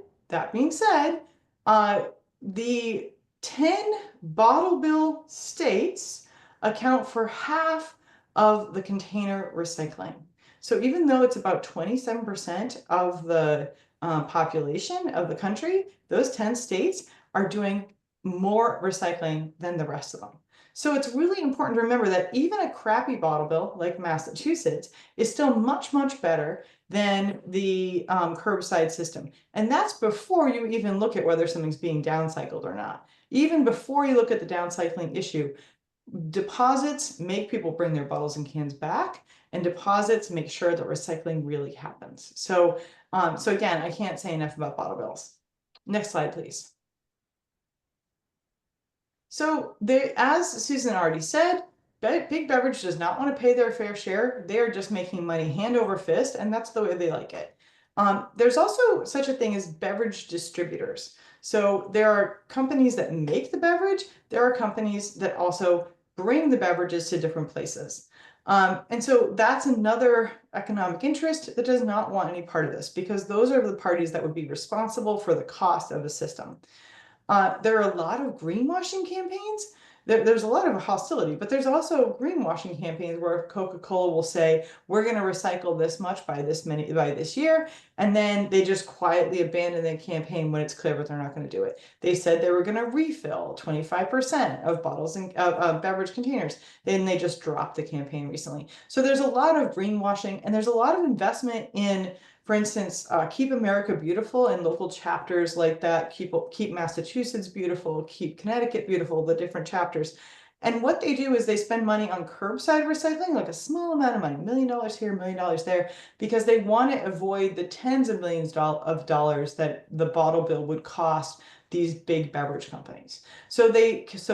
the 10 bottle bill states account for half of the container recycling. So even though it's about 27% of the population of the country, those 10 states are doing more recycling than the rest of them. So it's really important to remember that even a crappy bottle bill like Massachusetts is still much, much better than the curbside system. And that's before you even look at whether something's being downcycled or not. Even before you look at the downcycling issue, deposits make people bring their bottles and cans back, and deposits make sure that recycling really happens. So, so again, I can't say enough about bottle bills. Next slide, please. So as Susan already said, Big Beverage does not want to pay their fair share. They are just making money hand over fist, and that's the way they like it. There's also such a thing as beverage distributors. So there are companies that make the beverage. There are companies that also bring the beverages to different places. And so that's another economic interest that does not want any part of this, because those are the parties that would be responsible for the cost of the system. There are a lot of greenwashing campaigns. There's a lot of hostility, but there's also greenwashing campaigns where Coca-Cola will say, we're going to recycle this much by this year, and then they just quietly abandon the campaign when it's clear that they're not going to do it. They said they were going to refill 25% of bottles and beverage containers. Then they just dropped the campaign recently. So there's a lot of greenwashing, and there's a lot of investment in, for instance, Keep America Beautiful and local chapters like that, Keep Massachusetts Beautiful, Keep Connecticut Beautiful, the different chapters. And what they do is they spend money on curbside recycling, like a small amount of money, $1 million here, $1 million there, because they want to avoid the tens of millions of dollars that the bottle bill would cost these big beverage companies. So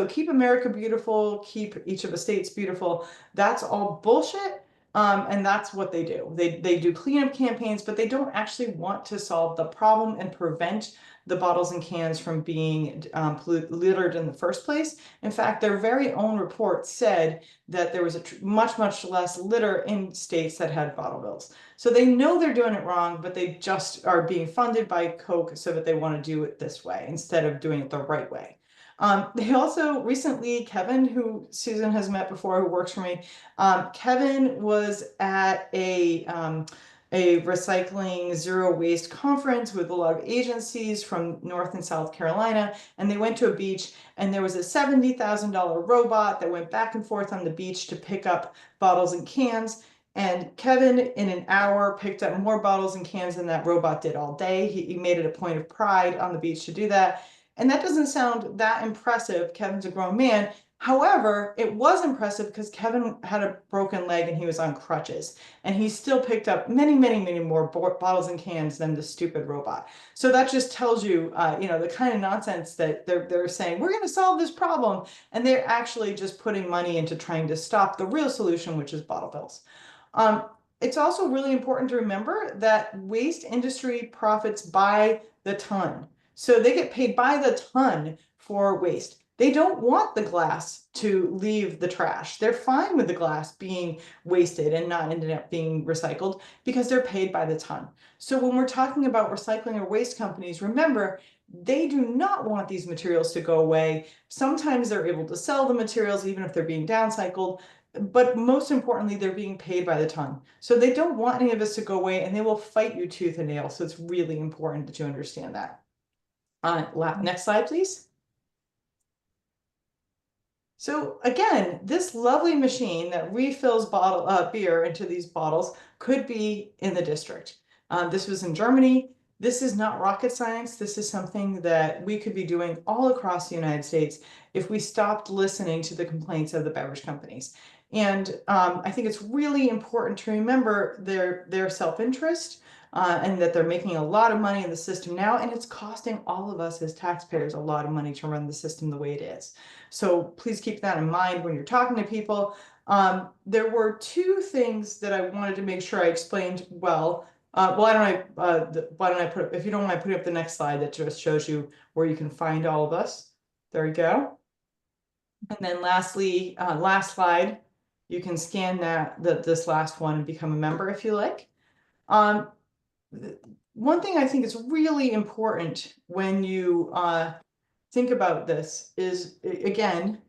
Keep America Beautiful, Keep each of the states beautiful, that's all bullshit. And that's what they do. They do cleanup campaigns, but they don't actually want to solve the problem and prevent the bottles and cans from being littered in the first place. In fact, their very own report said that there was a much, much less litter in states that had bottle bills. So they know they're doing it wrong, but they just are being funded by Coke so that they want to do it this way instead of doing it the right way. They also recently, Kevin, who Susan has met before, who works for me, Kevin was at a recycling zero waste conference with a lot of agencies from North and South Carolina, and they went to a beach, and there was a $70,000 robot that went back and forth on the beach to pick up bottles and cans. And Kevin, in an hour, picked up more bottles and cans than that robot did all day. He made it a point of pride on the beach to do that. And that doesn't sound that impressive. Kevin's a grown man. However, it was impressive because Kevin had a broken leg and he was on crutches. And he still picked up many, many, many more bottles and cans than the stupid robot. So that just tells you, the kind of nonsense that they're saying, we're going to solve this problem. And they're actually just putting money into trying to stop the real solution, which is bottle bills. It's also really important to remember that waste industry profits by the ton. So they get paid by the ton for waste. They don't want the glass to leave the trash. They're fine with the glass being wasted and not ending up being recycled because they're paid by the ton. So when we're talking about recycling or waste companies, remember, they do not want these materials to go away. Sometimes they're able to sell the materials even if they're being downcycled. But most importantly, they're being paid by the ton. So they don't want any of this to go away, and they will fight you tooth and nail. So it's really important that you understand that. Next slide, please. So again, this lovely machine that refills beer into these bottles could be in the district. This was in Germany. This is not rocket science. This is something that we could be doing all across the United States if we stopped listening to the complaints of the beverage companies. And I think it's really important to remember their self-interest. And that they're making a lot of money in the system now, and it's costing all of us as taxpayers a lot of money to run the system the way it is. So please keep that in mind when you're talking to people. There were two things that I wanted to make sure I explained well. Why don't I put, if you don't mind putting up the next slide that just shows you where you can find all of us. There we go. And then lastly, last slide, you can scan this last one and become a member if you like. One thing I think is really important when you think about this is, again,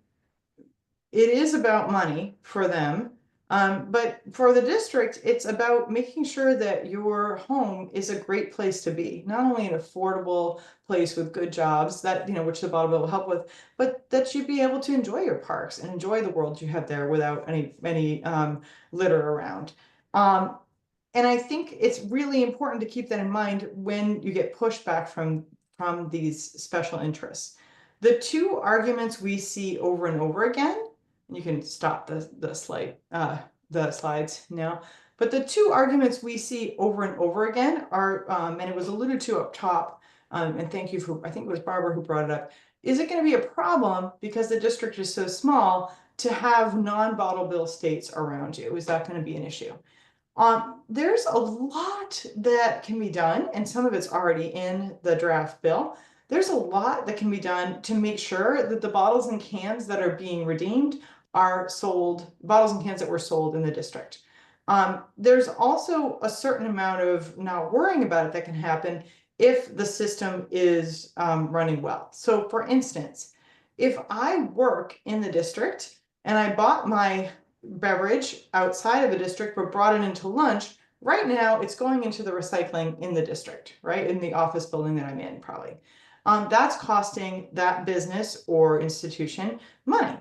it is about money for them. But for the district, it's about making sure that your home is a great place to be, not only an affordable place with good jobs that, which the bottle bill will help with, but that you be able to enjoy your parks and enjoy the world you have there without any litter around. And I think it's really important to keep that in mind when you get pushback from these special interests. The two arguments we see over and over again, and you can stop the slides now, but the two arguments we see over and over again are, and it was alluded to up top, and thank you for, I think it was Barbara who brought it up. Is it going to be a problem because the district is so small to have non-bottle bill states around you? Is that going to be an issue? There's a lot that can be done, and some of it's already in the draft bill. There's a lot that can be done to make sure that the bottles and cans that are being redeemed are sold, bottles and cans that were sold in the district. There's also a certain amount of not worrying about it that can happen if the system is running well. So for instance, if I work in the district and I bought my beverage outside of the district but brought it into lunch, right now it's going into the recycling in the district, right? In the office building that I'm in, probably. That's costing that business or institution money.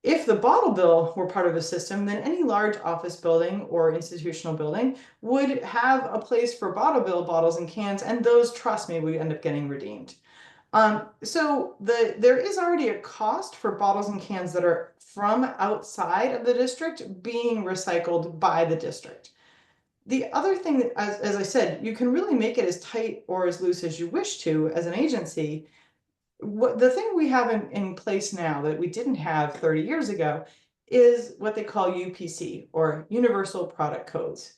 If the bottle bill were part of the system, then any large office building or institutional building would have a place for bottle bill bottles and cans, and those, trust me, would end up getting redeemed. So there is already a cost for bottles and cans that are from outside of the district being recycled by the district. The other thing that, as I said, you can really make it as tight or as loose as you wish to as an agency. The thing we have in place now that we didn't have 30 years ago is what they call UPC, or Universal Product Codes.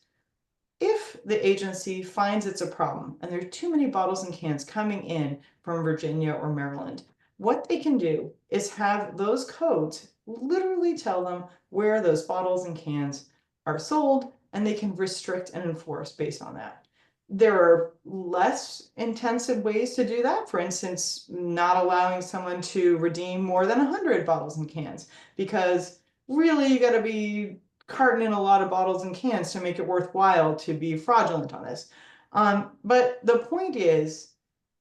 If the agency finds it's a problem and there are too many bottles and cans coming in from Virginia or Maryland, what they can do is have those codes literally tell them where those bottles and cans are sold, and they can restrict and enforce based on that. There are less intensive ways to do that. For instance, not allowing someone to redeem more than 100 bottles and cans, because really you got to be carting in a lot of bottles and cans to make it worthwhile to be fraudulent on this. But the point is,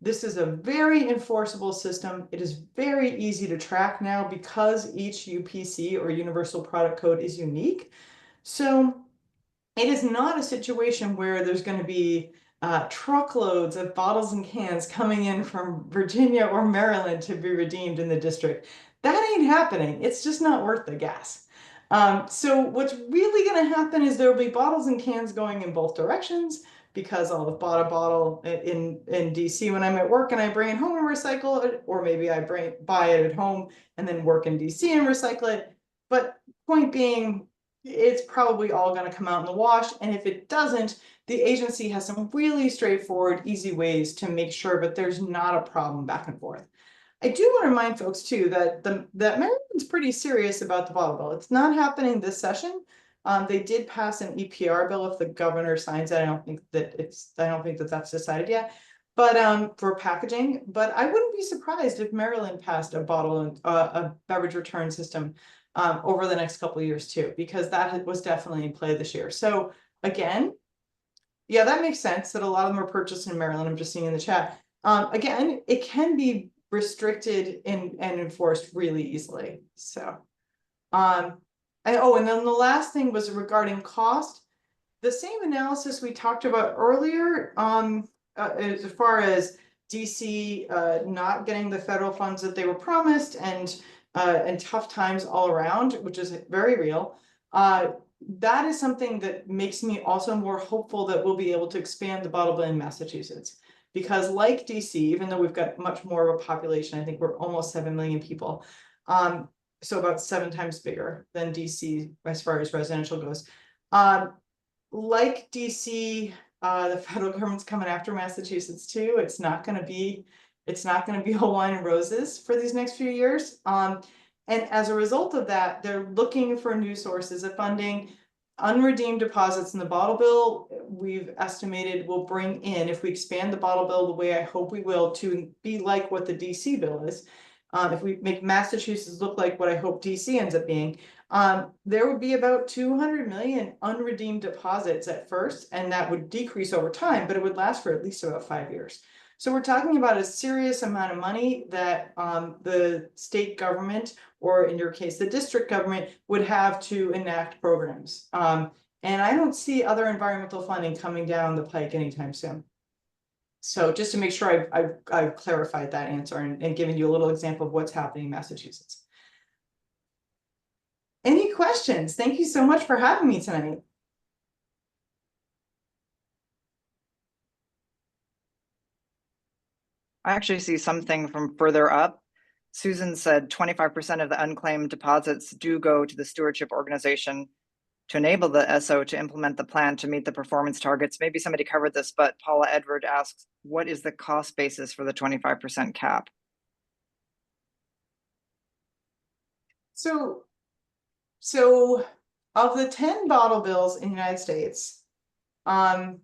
this is a very enforceable system. It is very easy to track now because each UPC, or Universal Product Code, is unique. So it is not a situation where there's going to be truckloads of bottles and cans coming in from Virginia or Maryland to be redeemed in the district. That ain't happening. It's just not worth the gas. So what's really going to happen is there will be bottles and cans going in both directions, because I'll have bought a bottle in DC when I'm at work and I bring it home and recycle it, or maybe I buy it at home and then work in DC and recycle it. But point being, it's probably all going to come out in the wash. And if it doesn't, the agency has some really straightforward, easy ways to make sure that there's not a problem back and forth. I do want to remind folks too that Maryland's pretty serious about the bottle bill. It's not happening this session. They did pass an EPR bill. If the governor signs it, I don't think that that's decided yet. But for packaging, but I wouldn't be surprised if Maryland passed a bottle and a beverage return system over the next couple of years too, because that was definitely in play this year. So again, yeah, that makes sense that a lot of them are purchased in Maryland. I'm just seeing in the chat. Again, it can be restricted and enforced really easily. So, and then the last thing was regarding cost. The same analysis we talked about earlier, as far as DC not getting the federal funds that they were promised, and tough times all around, which is very real. That is something that makes me also more hopeful that we'll be able to expand the bottle bill in Massachusetts. Because like DC, even though we've got much more of a population, I think we're almost 7 million people. So about 7 times bigger than DC as far as residential goes. Like DC, the federal government's coming after Massachusetts too. It's not going to be all wine and roses for these next few years. And as a result of that, they're looking for new sources of funding. Unredeemed deposits in the bottle bill, we've estimated will bring in, if we expand the bottle bill the way I hope we will, to be like what the DC bill is. If we make Massachusetts look like what I hope DC ends up being, there would be about 200 million unredeemed deposits at first, and that would decrease over time, but it would last for at least about 5 years. So we're talking about a serious amount of money that the state government, or in your case, the district government, would have to enact programs. And I don't see other environmental funding coming down the pike anytime soon. So just to make sure I've clarified that answer and given you a little example of what's happening in Massachusetts. Any questions? Thank you so much for having me tonight. I actually see something from further up. Susan said 25% of the unclaimed deposits do go to the stewardship organization to enable the SO to implement the plan to meet the performance targets. Maybe somebody covered this, but Paula Edward asks, what is the cost basis for the 25% cap? So of the 10 bottle bills in the United States, 9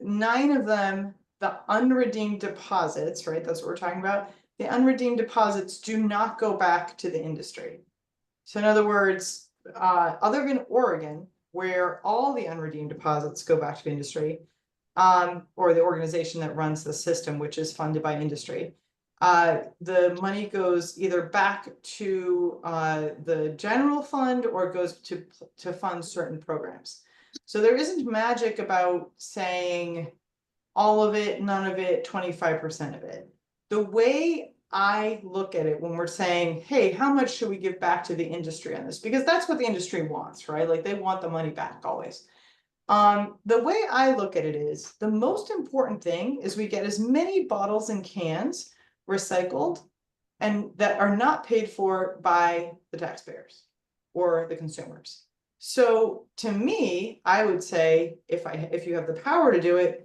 of them, the unredeemed deposits, right? That's what we're talking about. The unredeemed deposits do not go back to the industry. So in other words, other than Oregon, where all the unredeemed deposits go back to the industry, or the organization that runs the system, which is funded by industry, the money goes either back to the general fund or goes to fund certain programs. So there isn't magic about saying all of it, none of it, 25% of it. The way I look at it when we're saying, hey, how much should we give back to the industry on this? Because that's what the industry wants, right? Like they want the money back always. The way I look at it is the most important thing is we get as many bottles and cans recycled and that are not paid for by the taxpayers or the consumers. So to me, I would say if you have the power to do it,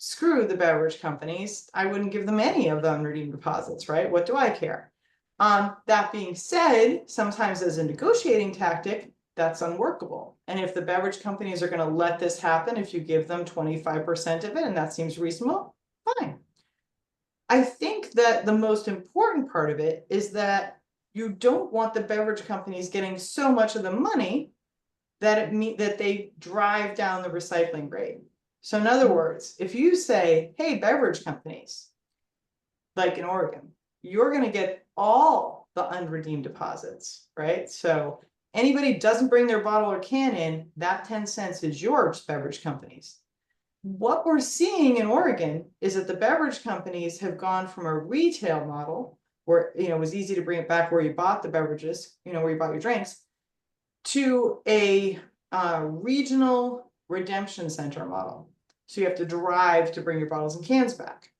screw the beverage companies. I wouldn't give them any of the unredeemed deposits, right? What do I care? That being said, sometimes as a negotiating tactic, that's unworkable. And if the beverage companies are going to let this happen, if you give them 25% of it, and that seems reasonable, fine. I think that the most important part of it is that you don't want the beverage companies getting so much of the money that that they drive down the recycling rate. So in other words, if you say, hey, beverage companies, like in Oregon, you're going to get all the unredeemed deposits, right? So anybody doesn't bring their bottle or can in, that 10 cents is yours, beverage companies. What we're seeing in Oregon is that the beverage companies have gone from a retail model where, it was easy to bring it back where you bought the beverages, where you bought your drinks, to a regional redemption center model. So you have to drive to bring your bottles and cans back.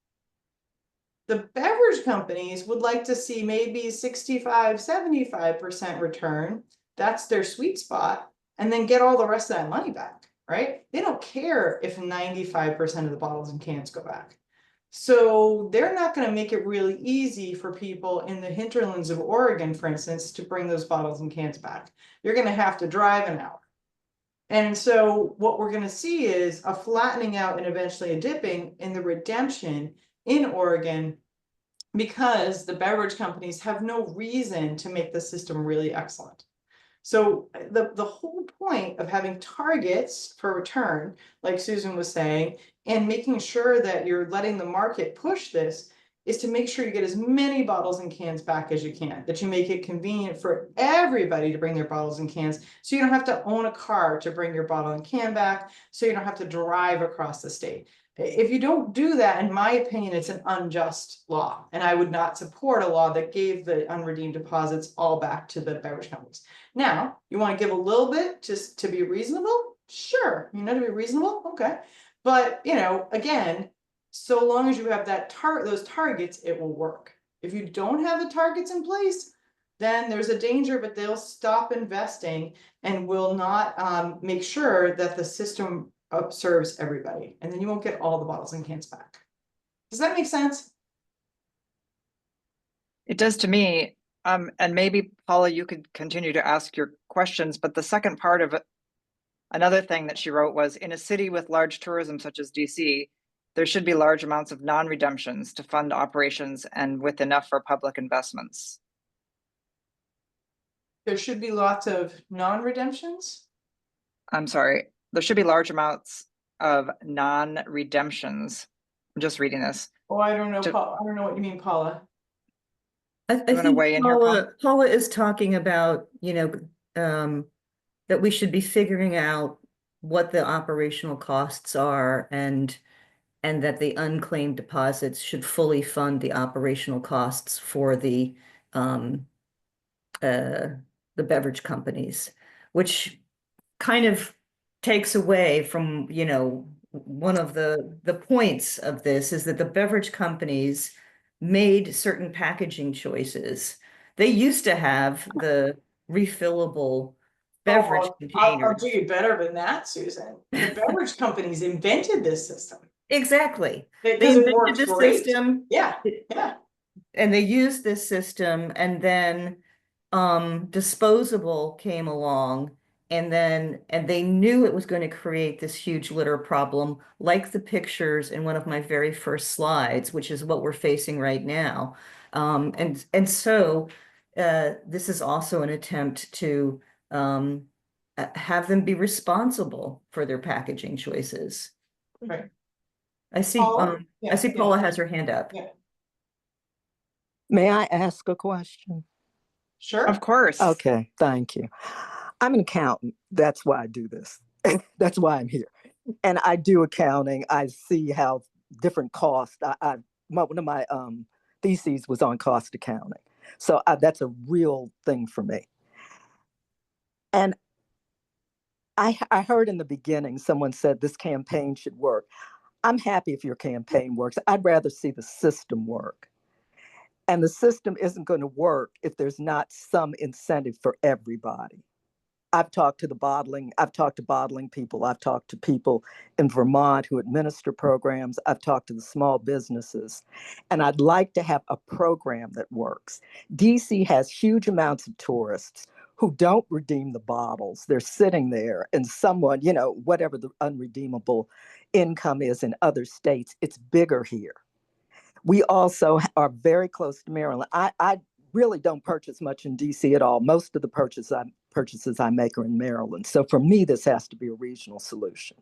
The beverage companies would like to see maybe 65, 75% return. That's their sweet spot. And then get all the rest of that money back, right? They don't care if 95% of the bottles and cans go back. So they're not going to make it really easy for people in the hinterlands of Oregon, for instance, to bring those bottles and cans back. You're going to have to drive an hour. And so what we're going to see is a flattening out and eventually a dipping in the redemption in Oregon because the beverage companies have no reason to make the system really excellent. So the whole point of having targets for return, like Susan was saying, and making sure that you're letting the market push this is to make sure you get as many bottles and cans back as you can, that you make it convenient for everybody to bring their bottles and cans. So you don't have to own a car to bring your bottle and can back. So you don't have to drive across the state. If you don't do that, in my opinion, it's an unjust law. And I would not support a law that gave the unredeemed deposits all back to the beverage companies. Now, you want to give a little bit just to be reasonable? Sure. To be reasonable? Okay. But, again, so long as you have those targets, it will work. If you don't have the targets in place, then there's a danger, but they'll stop investing and will not make sure that the system serves everybody. And then you won't get all the bottles and cans back. Does that make sense? It does to me. And maybe, Paula, you could continue to ask your questions, but the second part of it, another thing that she wrote was, in a city with large tourism such as DC, there should be large amounts of non-redemptions to fund operations and with enough for public investments. there should be lots of non-redemptions. I'm sorry, there should be large amounts of non-redemptions. I'm just reading this. Oh, I don't know, Ju- I don't know what you mean, Paula. I wanna think weigh in here, Paul? Paula is talking about, that we should be figuring out what the operational costs are and that the unclaimed deposits should fully fund the operational costs for the beverage companies, which kind of takes away from, one of the points of this is that the beverage companies made certain packaging choices. They used to have the refillable beverage Oh, I'll containers. do you better than that, Susan. The beverage companies invented this system. Exactly. Because They it invented works this great. system. Yeah, yeah. And they used this system, and then disposable came along, and they knew it was going to create this huge litter problem, like the pictures in one of my very first slides, which is what we're facing right now. And so this is also an attempt to have them be responsible for their packaging choices. Right. I see Paula? Yeah, yeah. Paula has her hand up. Yeah. May I ask a question? Sure. Of course. Okay, thank you. I'm an accountant. That's why I do this. That's why I'm here. And I do accounting. I see how different costs. One of my theses was on cost accounting. So that's a real thing for me. And I heard in the beginning someone said this campaign should work. I'm happy if your campaign works. I'd rather see the system work. And the system isn't going to work if there's not some incentive for everybody. I've talked to bottling people. I've talked to people in Vermont who administer programs. I've talked to the small businesses. And I'd like to have a program that works. DC has huge amounts of tourists who don't redeem the bottles. They're sitting there, and someone, whatever the unredeemable income is in other states, it's bigger here. We also are very close to Maryland. I really don't purchase much in DC at all. Most of the purchases I make are in Maryland. So for me, this has to be a regional solution.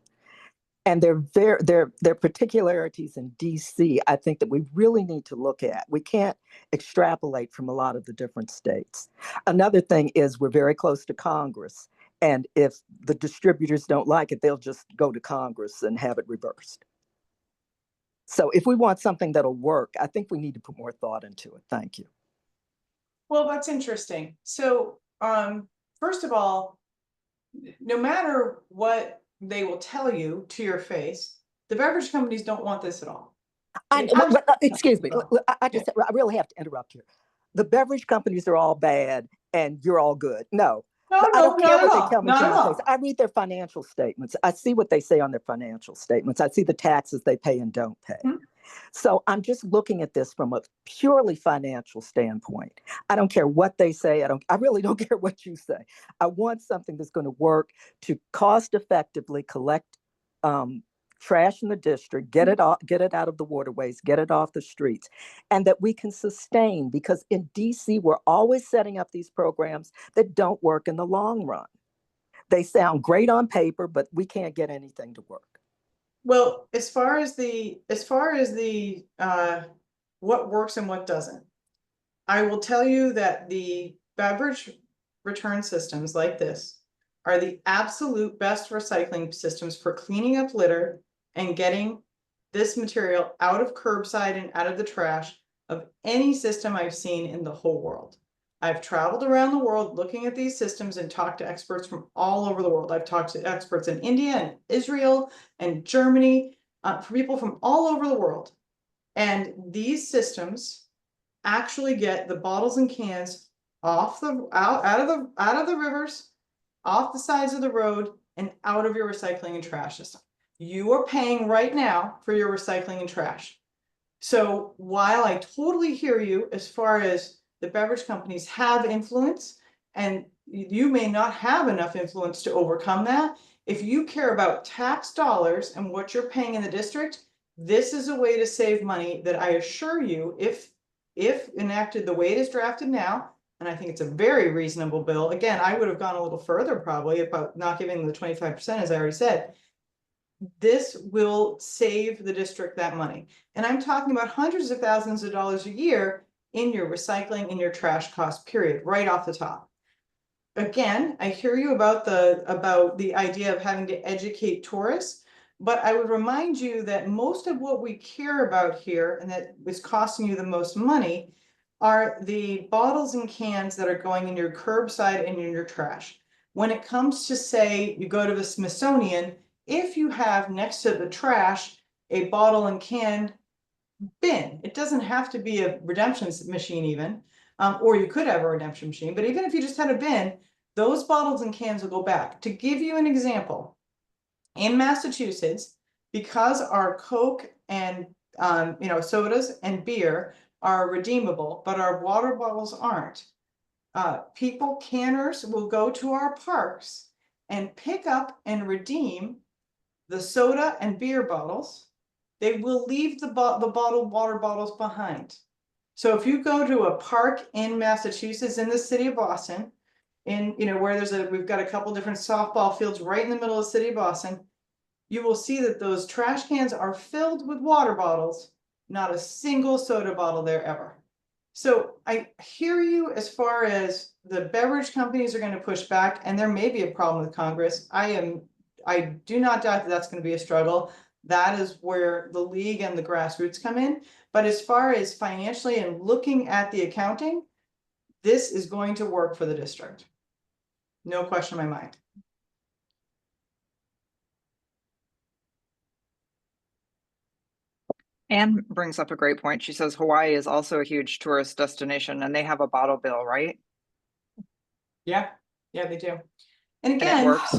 And there are particularities in DC, I think, that we really need to look at. We can't extrapolate from a lot of the different states. Another thing is we're very close to Congress. And if the distributors don't like it, they'll just go to Congress and have it reversed. So if we want something that'll work, I think we need to put more thought into it. Thank you. Well, that's interesting. So, first of all, no matter what they will tell you to your face, the beverage companies don't want this at all. Excuse me. I really have to interrupt here. The beverage companies are all bad and you're all good. No. I don't care what they tell me to my face. I read their financial statements. I see what they say on their financial statements. I see the taxes they pay and don't pay. Mm-hmm. So I'm just looking at this from a purely financial standpoint. I don't care what they say. I really don't care what you say. I want something that's going to work to cost effectively collect trash in the district, get it out of the waterways, get it off the streets, and that we can sustain, because in DC, we're always setting up these programs that don't work in the long run. They sound great on paper, but we can't get anything to work. Well, as far as the what works and what doesn't, I will tell you that the beverage return systems like this are the absolute best recycling systems for cleaning up litter and getting this material out of curbside and out of the trash of any system I've seen in the whole world. I've traveled around the world looking at these systems and talked to experts from all over the world. I've talked to experts in India and Israel and Germany, for people from all over the world. And these systems actually get the bottles and cans off out of the rivers, off the sides of the road, and out of your recycling and trash system. You are paying right now for your recycling and trash. So while I totally hear you as far as the beverage companies have influence, and you may not have enough influence to overcome that, if you care about tax dollars and what you're paying in the district, this is a way to save money that I assure you, if enacted the way it is drafted now, and I think it's a very reasonable bill. Again, I would have gone a little further probably about not giving them the 25%, as I already said. This will save the district that money. And I'm talking about hundreds of thousands of dollars a year in your recycling, in your trash cost, period, right off the top. Again, I hear you about the idea of having to educate tourists, but I would remind you that most of what we care about here and that is costing you the most money are the bottles and cans that are going in your curbside and in your trash. When it comes to, say, you go to the Smithsonian, if you have next to the trash a bottle and can bin, it doesn't have to be a redemption machine even, or you could have a redemption machine, but even if you just had a bin, those bottles and cans will go back. To give you an example, in Massachusetts, because our Coke and sodas and beer are redeemable, but our water bottles aren't, canners will go to our parks and pick up and redeem the soda and beer bottles. They will leave the bottled water bottles behind. So if you go to a park in Massachusetts, in the city of Boston, where we've got a couple different softball fields right in the middle of the city of Boston, you will see that those trash cans are filled with water bottles, not a single soda bottle there ever. So I hear you as far as the beverage companies are going to push back, and there may be a problem with Congress. I do not doubt that that's going to be a struggle. That is where the league and the grassroots come in. But as far as financially and looking at the accounting, this is going to work for the district. No question in my mind. Anne brings up a great point. She says Hawaii is also a huge tourist destination and they have a bottle bill, right? Yeah, they do. And And again, it works.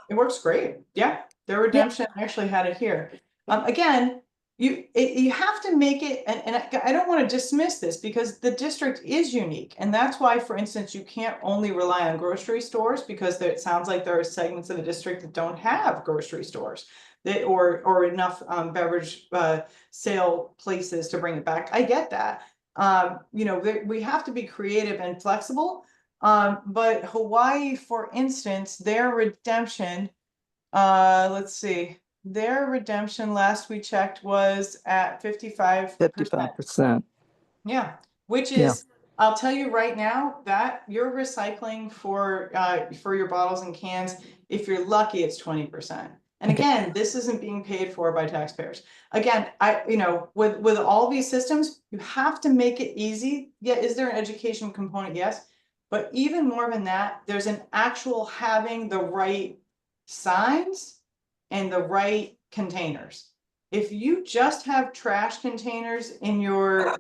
it works great. Yeah, their redemption actually had it here. Again, you have to make it, and I don't want to dismiss this because the district is unique. And that's why, for instance, you can't only rely on grocery stores because it sounds like there are segments of the district that don't have grocery stores or enough beverage sale places to bring it back. I get that. We have to be creative and flexible. But Hawaii, for instance, their redemption, let's see, their redemption last we checked was at 55%. 55%. Yeah, which is, I'll tell you right now that your recycling for your bottles and cans, if you're lucky, it's 20%. And again, this isn't being paid for by taxpayers. Again, with all these systems, you have to make it easy. Yeah, is there an education component? Yes. But even more than that, there's an actual having the right signs and the right containers. If you just have trash containers in your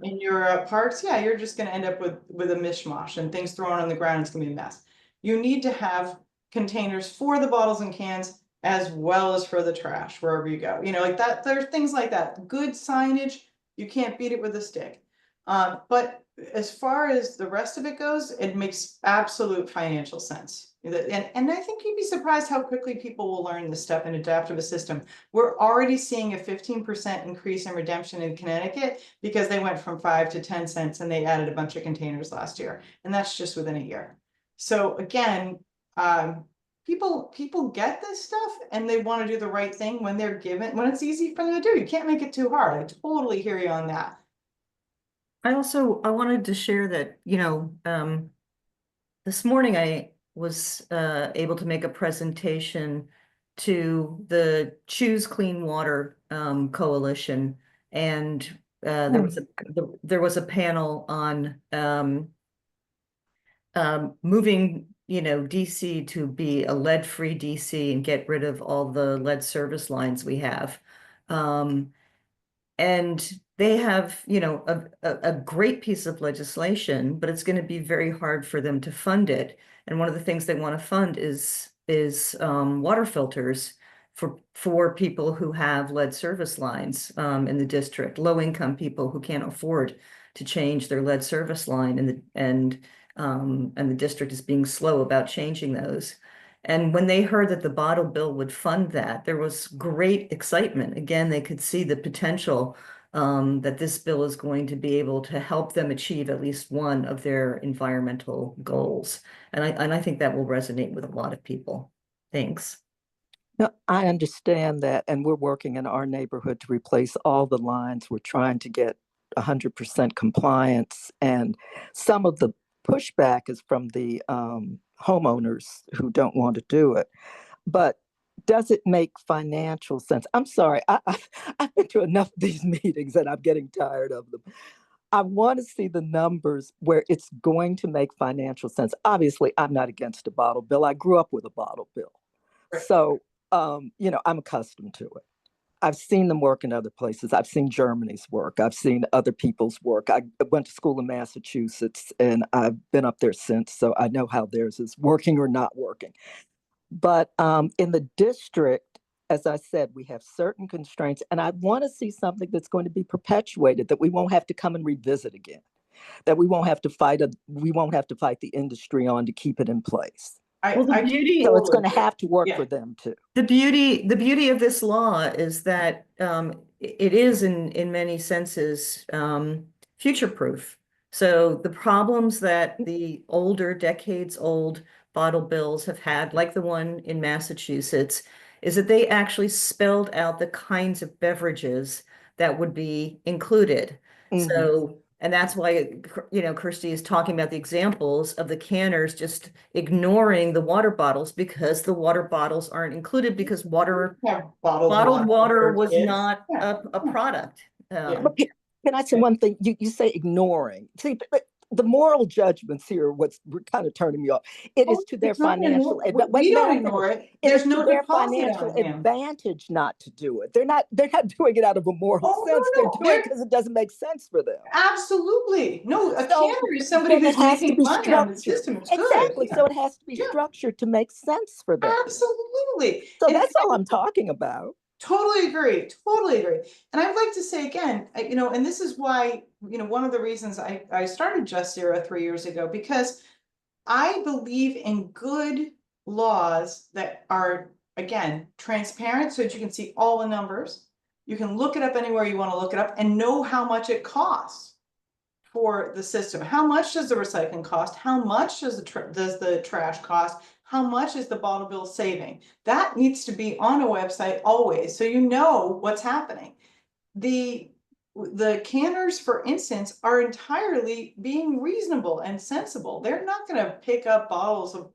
parks, yeah, you're just going to end up with a mishmash and things thrown on the ground. It's going to be a mess. You need to have containers for the bottles and cans as well as for the trash wherever you go. Like that. There's things like that. Good signage. You can't beat it with a stick. But as far as the rest of it goes, it makes absolute financial sense. And I think you'd be surprised how quickly people will learn this stuff and adapt to the system. We're already seeing a 15% increase in redemption in Connecticut because they went from 5 to 10 cents and they added a bunch of containers last year. And that's just within a year. So again, people get this stuff and they want to do the right thing when it's easy for them to do. You can't make it too hard. I totally hear you on that. I wanted to share that, this morning I was able to make a presentation to the Choose Clean Water Coalition, and there was a panel on moving DC to be a lead-free DC and get rid of all the lead service lines we have. And they have, a great piece of legislation, but it's going to be very hard for them to fund it. And one of the things they want to fund is water filters for people who have lead service lines in the district, low-income people who can't afford to change their lead service line, and the district is being slow about changing those. And when they heard that the bottle bill would fund that, there was great excitement. Again, they could see the potential that this bill is going to be able to help them achieve at least one of their environmental goals. And I think that will resonate with a lot of people. Thanks. No, I understand that, and we're working in our neighborhood to replace all the lines. We're trying to get 100% compliance, and some of the pushback is from the homeowners who don't want to do it. But does it make financial sense? I'm sorry, I've been to enough of these meetings and I'm getting tired of them. I want to see the numbers where it's going to make financial sense. Obviously, I'm not against a bottle bill. I grew up with a bottle bill. Right. So, you know, I'm accustomed to it. I've seen them work in other places. I've seen Germany's work. I've seen other people's work. I went to school in Massachusetts and I've been up there since, so I know how theirs is working or not working. But in the district, as I said, we have certain constraints, and I want to see something that's going to be perpetuated, that we won't have to come and revisit again, that we won't have to fight the industry on to keep it in place. Well, the beauty- So it's going to have to work Yeah. for them too. The beauty of this law is that it is in many senses future-proof. So the problems that the older, decades-old bottle bills have had, like the one in Massachusetts, is that they actually spelled out the kinds of beverages that would be included. So, and that's why, you know, Kirsty is talking about the examples of the canners just ignoring the water bottles because the water bottles aren't included because Have bottled water for was kids. not Yeah. a product. Yeah. But can I say one thing? You say ignoring. See, but the moral judgments here, what's kind of turning me off. It is to their It's not financial. ignore- We don't ignore it. It There's is no to their deposit financial on him. advantage not to do it. They're not doing it out of a moral Oh, sense. no, They're doing they're- it because it doesn't make sense for them. Absolutely. No, a So canner is somebody then it who's has to making be money on the structured. system. It's good. Exactly. Yeah. So it has to be Yeah. structured to make sense for them. Absolutely. So And that's all I'm talking about. Totally agree. Totally agree. And I'd like to say again, you know, and this is why, you know, one of the reasons I started Just Zero 3 years ago, because I believe in good laws that are, again, transparent so that you can see all the numbers. You can look it up anywhere you want to look it up and know how much it costs for the system. How much does the recycling cost? How much does the trash cost? How much is the bottle bill saving? That needs to be on a website always, so you know what's happening. The canners, for instance, are entirely being reasonable and sensible. They're not going to pick up bottles of,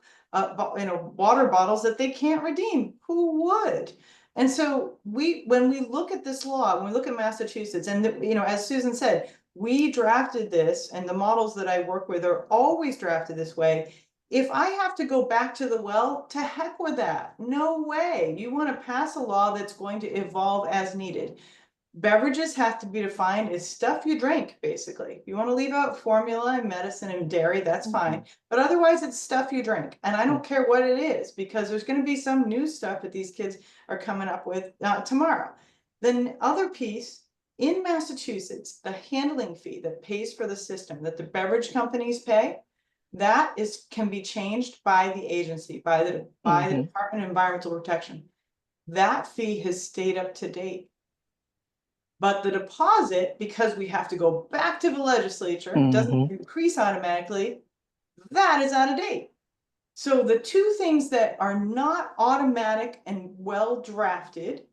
water bottles that they can't redeem. Who would? And so when we look at this law, when we look at Massachusetts, and you know, as Susan said, we drafted this, and the models that I work with are always drafted this way. If I have to go back to the well, to heck with that. No way. You want to pass a law that's going to evolve as needed. Beverages have to be defined as stuff you drink, basically. If you want to leave out formula and medicine and dairy, that's fine. But otherwise, it's stuff you drink. And I don't care what it is, because there's going to be some new stuff that these kids are coming up with tomorrow. Then other piece, in Massachusetts, the handling fee that pays for the system that the beverage companies pay, that can be changed by the agency, by the Department of Environmental Protection. That fee has stayed up to date. But the deposit, because we have to go back to the legislature, doesn't increase automatically. That is out of date. So the two things that are not automatic and well drafted,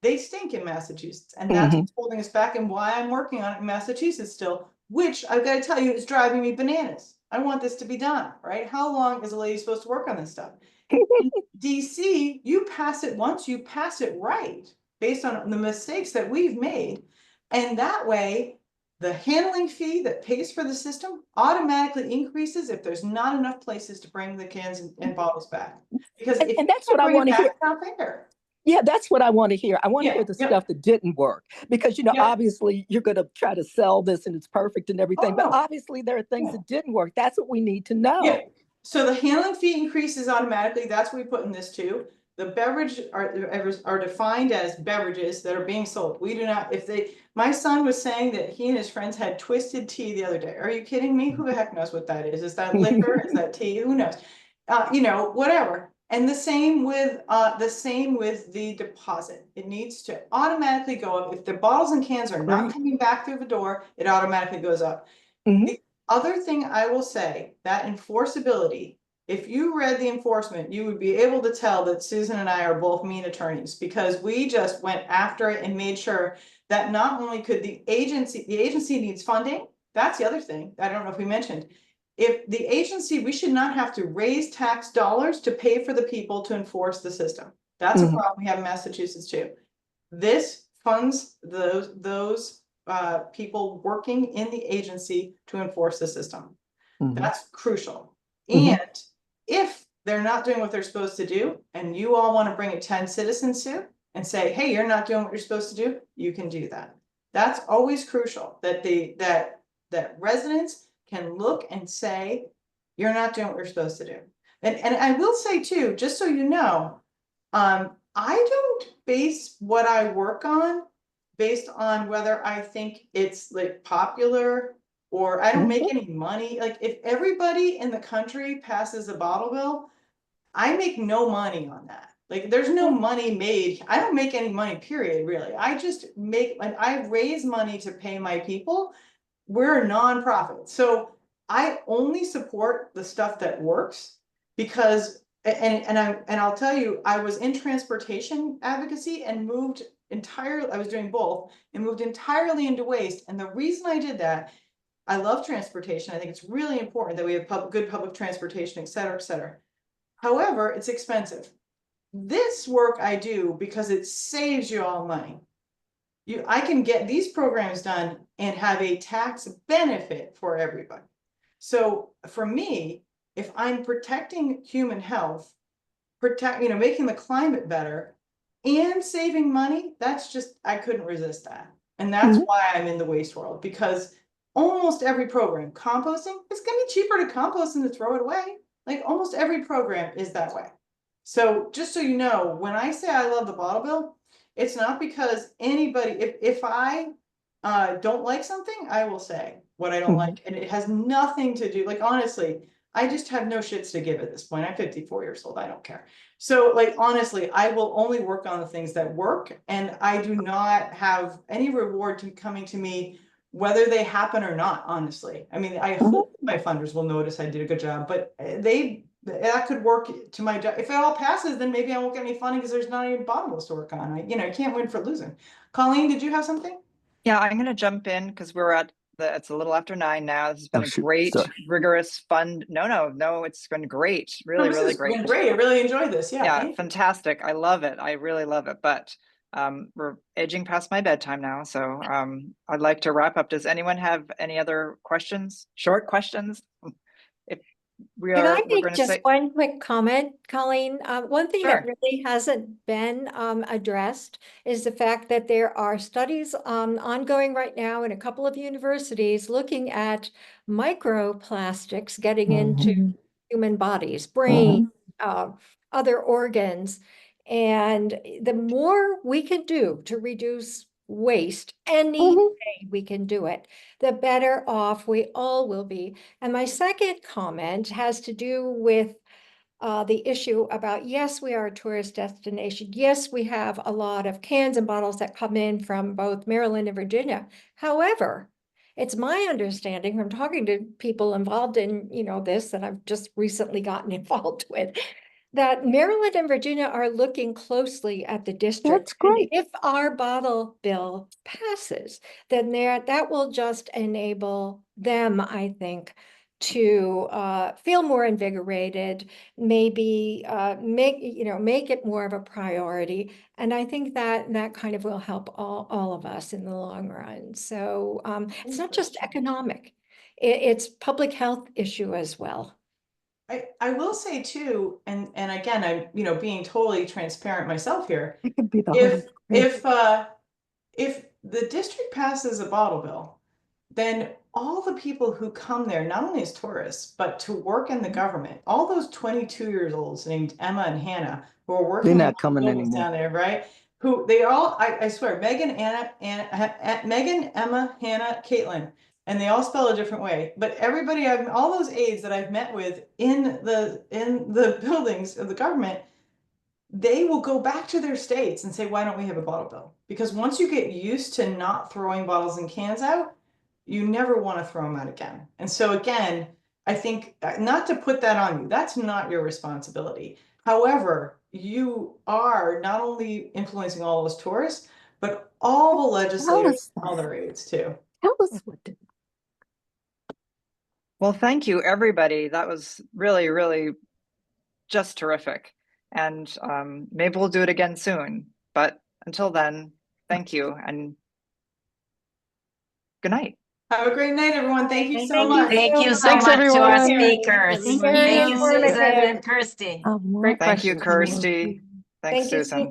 they stink in Massachusetts. And that's what's holding us back, and why I'm working on it in Massachusetts still, which I've got to tell you is driving me bananas. I want this to be done, right? How long is a lady supposed to work on this stuff? In DC, you pass it once, you pass it right, based on the mistakes that we've made. And that way, the handling fee that pays for the system automatically increases if there's not enough places to bring the cans and bottles back. Because And that's what I want to hear. It's not fair. Yeah, that's what I want to hear. I want to hear the stuff that didn't work, because, you know, obviously you're going to try to sell this and it's perfect and everything, but obviously there are things that didn't work. That's what we need to know. Yeah. So the handling fee increases automatically. That's what we put in this too. The beverage are defined as beverages that are being sold. We do not, my son was saying that he and his friends had twisted tea the other day. Are you kidding me? Who the heck knows what that is? Is that liquor? Is that tea? Who knows? You know, whatever. And the same with the deposit. It needs to automatically go up. If the bottles and cans are not Right. coming back through the door, it automatically goes up. Mhm. The other thing I will say, that enforceability, if you read the enforcement, you would be able to tell that Susan and I are both mean attorneys, because we just went after it and made sure that not only could the agency needs funding. That's the other thing. I don't know if we mentioned. If the agency, we should not have to raise tax dollars to pay for the people to enforce the system. That's a Mhm. problem we have in Massachusetts too. This funds those people working in the agency to enforce the system. Mhm. That's crucial. Mhm. And if they're not doing what they're supposed to do, and you all want to bring a 10 citizen suit and say, hey, you're not doing what you're supposed to do, you can do that. That's always crucial, that that residents can look and say, you're not doing what you're supposed to do. And I will say too, just so you know, I don't base what I work on based on whether I think it's like popular, or I don't make any money. Like, if everybody in the country passes a bottle bill, I make no money on that. Like, there's no money made. I don't make any money, period, really. I just make, I raise money to pay my people. We're a nonprofit. So I only support the stuff that works, because and I'll tell you, I was in transportation advocacy and moved entirely, I was doing both and moved entirely into waste. And the reason I did that, I love transportation. I think it's really important that we have good public transportation, et cetera, et cetera. However, it's expensive. This work I do because it saves you all money. I can get these programs done and have a tax benefit for everybody. So for me, if I'm protecting human health, making the climate better and saving money, that's just, I couldn't resist that. And that's why I'm in the waste world, because almost every program, composting, it's gonna be cheaper to compost than to throw it away. Like, almost every program is that way. So just so you know, when I say I love the bottle bill, it's not because anybody, if I don't like something, I will say what I don't like. And it has nothing to do, like, honestly, I just have no shits to give at this point. I'm 54 years old. I don't care. So, like, honestly, I will only work on the things that work, and I do not have any reward to coming to me, whether they happen or not, honestly. I mean, I hope my funders will notice I did a good job, but that could work to my job. If it all passes, then maybe I won't get any funding because there's not any bottom bills to work on. I can't win for losing. Colleen, did you have something? Yeah, I'm gonna jump in because we're at it's a little after 9 now. This has been Oh, a shoot, great, sorry. rigorous, fun. No, it's been great. Really, This really has been great. great. I really enjoyed this. Yeah, Yeah, thank you. fantastic. I love it. I really love it. But we're edging past my bedtime now, so I'd like to wrap up. Does anyone have any other questions? Short questions? If Can I we're make going to just say, one quick comment, Colleen? One thing that Sure. really hasn't been addressed is the fact that there are studies ongoing right now in a couple of universities looking at microplastics getting into human bodies, brain, other organs. And the more we can do to reduce waste, any way we can do it, the better off we all will be. And my second comment has to do with the issue about, yes, we are a tourist destination. Yes, we have a lot of cans and bottles that come in from both Maryland and Virginia. However, it's my understanding from talking to people involved in, this that I've just recently gotten involved with, that Maryland and Virginia are looking closely at the district. That's great. And if our bottle bill passes, then that will just enable them, I think, to feel more invigorated, maybe make it more of a priority. And I think that kind of will help all of us in the long run. So it's not just economic, it's public health issue as well. I will say too, and again, I'm being totally transparent myself here. It could be the If hardest. if the district passes a bottle bill, then all the people who come there, not only as tourists, but to work in the government, all those 22 years olds named Emma and Hannah who are working They're in not coming buildings anymore. down there, right? Who they all, I swear, Megan, Emma, Hannah, Caitlin, and they all spell a different way. But everybody, all those aides that I've met with in the buildings of the government, they will go back to their states and say, why don't we have a bottle bill? Because once you get used to not throwing bottles and cans out, you never want to throw them out again. And so again, I think not to put that on you, that's not your responsibility. However, you are not only influencing all those tourists, but all the legislators, all their aides too. Tell us what to. Well, thank you, everybody. That was really, really just terrific. And maybe we'll do it again soon. But until then, thank you and good night. Have a great night, everyone. Thank you so Thank you. much. Thank you so Thanks, much to our everyone. speakers. Thank you. Thank you, Very Susan informative. and Kirsty. Oh, Thank you, Kirsty. Thanks, Thank you, Susan.